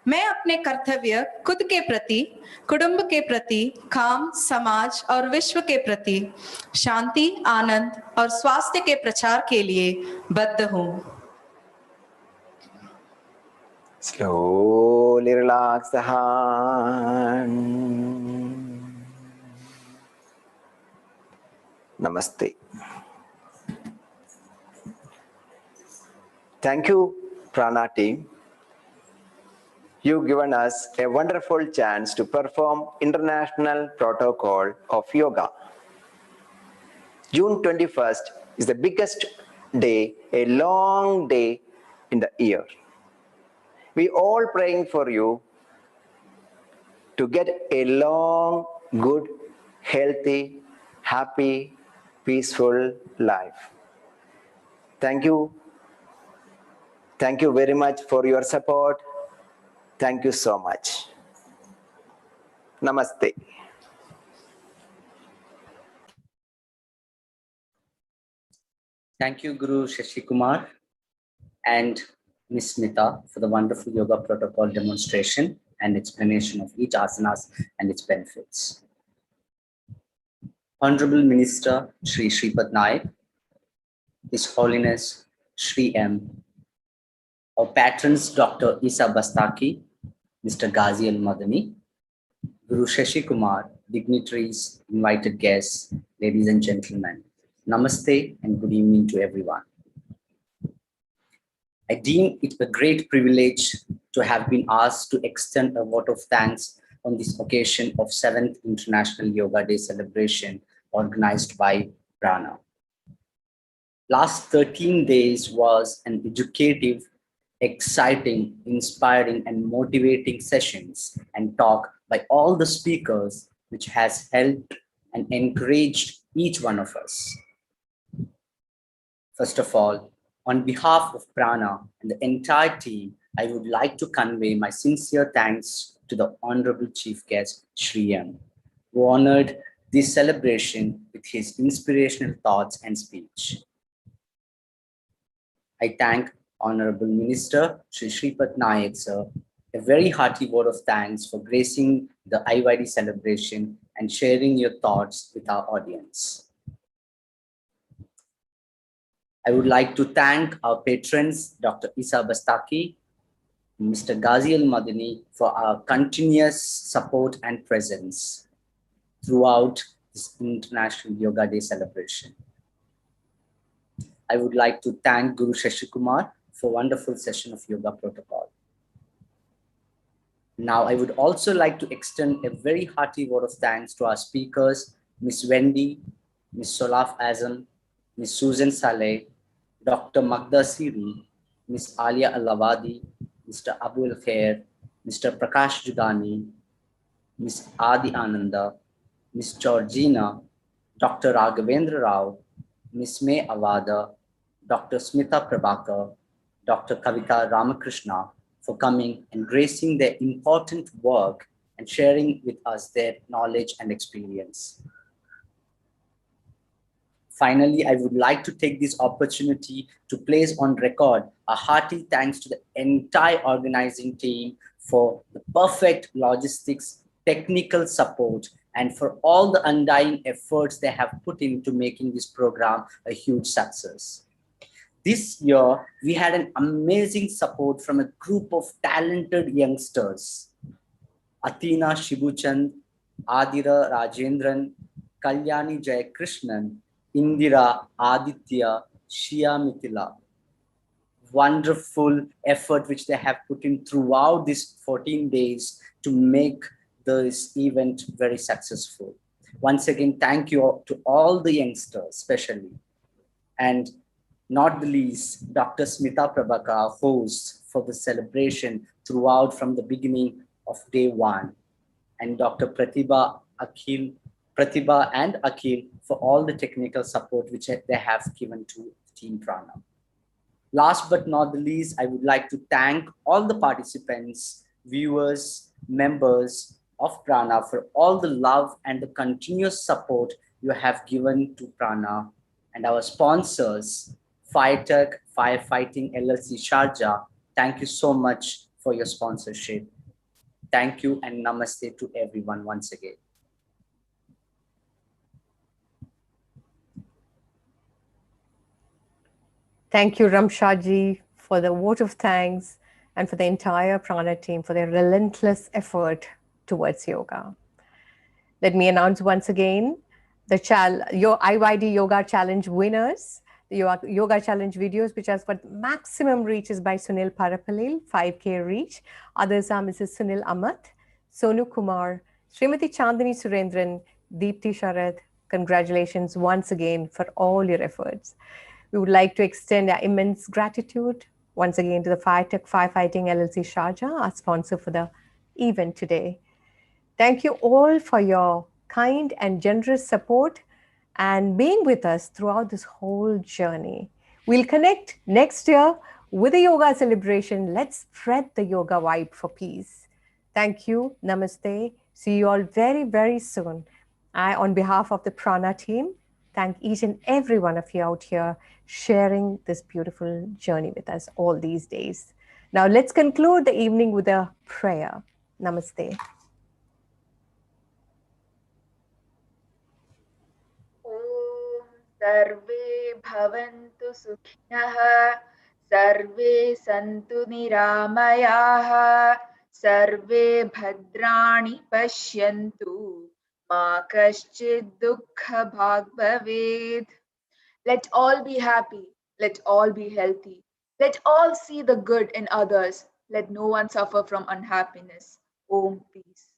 मैं अपने कर्तव्य खुद के प्रति, कुटुंब के प्रति, काम, समाज और विश्व के प्रति शांति, आनंद और स्वास्थ्य के प्रचार के लिए बद्ध हूँ। Slowly relax the hand. Namaste. Thank you, Prana team. You've given us a wonderful chance to perform International Protocol of Yoga. June 21st is the biggest day, a long day in the year. We all praying for you to get a long, good, healthy, happy, peaceful life. Thank you. Thank you very much for your support. Thank you so much. Namaste. Thank you, Guru Shashi Kumar and Ms. Smita for the wonderful yoga protocol demonstration and explanation of each asanas and its benefits. Honorable Minister Shri Shripad Naik, His Holiness Shri M, our patrons Dr. Isa Bastaki, Mr. Ghazi Al Madani, Guru Shashi Kumar, dignitaries, invited guests, ladies and gentlemen. Namaste and good evening to everyone. I deem it a great privilege to have been asked to extend a vote of thanks on this occasion of 7th International Yoga Day celebration organized by Prana. Last 13 days was an educative, exciting, inspiring, and motivating sessions and talk by all the speakers, which has helped and encouraged each one of us. First of all, on behalf of Prana and the entire team, I would like to convey my sincere thanks to the Honorable Chief Guest, Shri M, who honored this celebration with his inspirational thoughts and speech. I thank Honorable Minister Shri Shripad Naik, sir, a very hearty word of thanks for gracing the IYD celebration and sharing your thoughts with our audience. I would like to thank our patrons, Dr. Isa Bastaki, Mr. Ghazi Al-Madani, for our continuous support and presence throughout this International Yoga Day celebration. I would like to thank Guru Shashikumar for a wonderful session of yoga protocol. Now, I would also like to extend a very hearty word of thanks to our speakers, Ms. Wendy, Ms. Solaf Azam, Ms. Susan Saleh, Dr. Magda Siri, Ms. Alia Al-Awadi, Mr. Abu Al-Khair, Mr. Prakash Jugani, Ms. Adi Ananda, Ms. Georgina, Dr. Raghavendra Rao, Ms. May Avada, Dr. Smita Prabhakar, Dr. Kavita Ramakrishna for coming and gracing their important work and sharing with us their knowledge and experience. Finally, I would like to take this opportunity to place on record a hearty thanks to the entire organizing team for the perfect logistics, technical support, and for all the undying efforts they have put into making this program a huge success. This year, we had an amazing support from a group of talented youngsters. Athena Shibuchand, Adira Rajendran, Kalyani Jayakrishnan, Indira, Aditya, Shia Mithila. Wonderful effort which they have put in throughout these 14 days to make this event very successful. Once again, thank you to all the youngsters, especially. And not the least, Dr. Smita Prabhakar, host for the celebration throughout from the beginning of day one. And Dr. Pratibha and Akhil for all the technical support which they have given to Team Prana. Last but not the least, I would like to thank all the participants, viewers, members of Prana for all the love and the continuous support you have given to Prana, and our sponsors, Firetech Firefighting LLC Sharjah. Thank you so much for your sponsorship. Thank you and namaste to everyone once again. Thank you, Ramshaji, for the vote of thanks and for the entire Prana team for their relentless effort towards yoga. Let me announce once again your IYD Yoga Challenge winners. The Yoga Challenge videos, which has got maximum reaches by Sunil Parapalil, 5K reach. Others are Mrs. Sunil Amat, Sonu Kumar, Srimati Chandani Surendran, Deepthi Sharad. Congratulations once again for all your efforts. We would like to extend our immense gratitude once again to the Firetech Firefighting LLC Sharjah, our sponsor for the event today. Thank you all for your kind and generous support and being with us throughout this whole journey. We'll connect next year with a yoga celebration. Let's spread the yoga vibe for peace. Thank you. Namaste. See you all very, very soon. On behalf of the Prana team, thank each and every one of you out here sharing this beautiful journey with us all these days. Now let's conclude the evening with a prayer. Namaste. सर्वे भवन्तु सुखिनः सर्वे सन्तु निरामयाः सर्वे भद्राणि पश्यन्तु मा कश्चित् दुःखभाग् भवेत्. Let all be happy, let all be healthy, let all see the good in others, let no one suffer from unhappiness. Om Peace.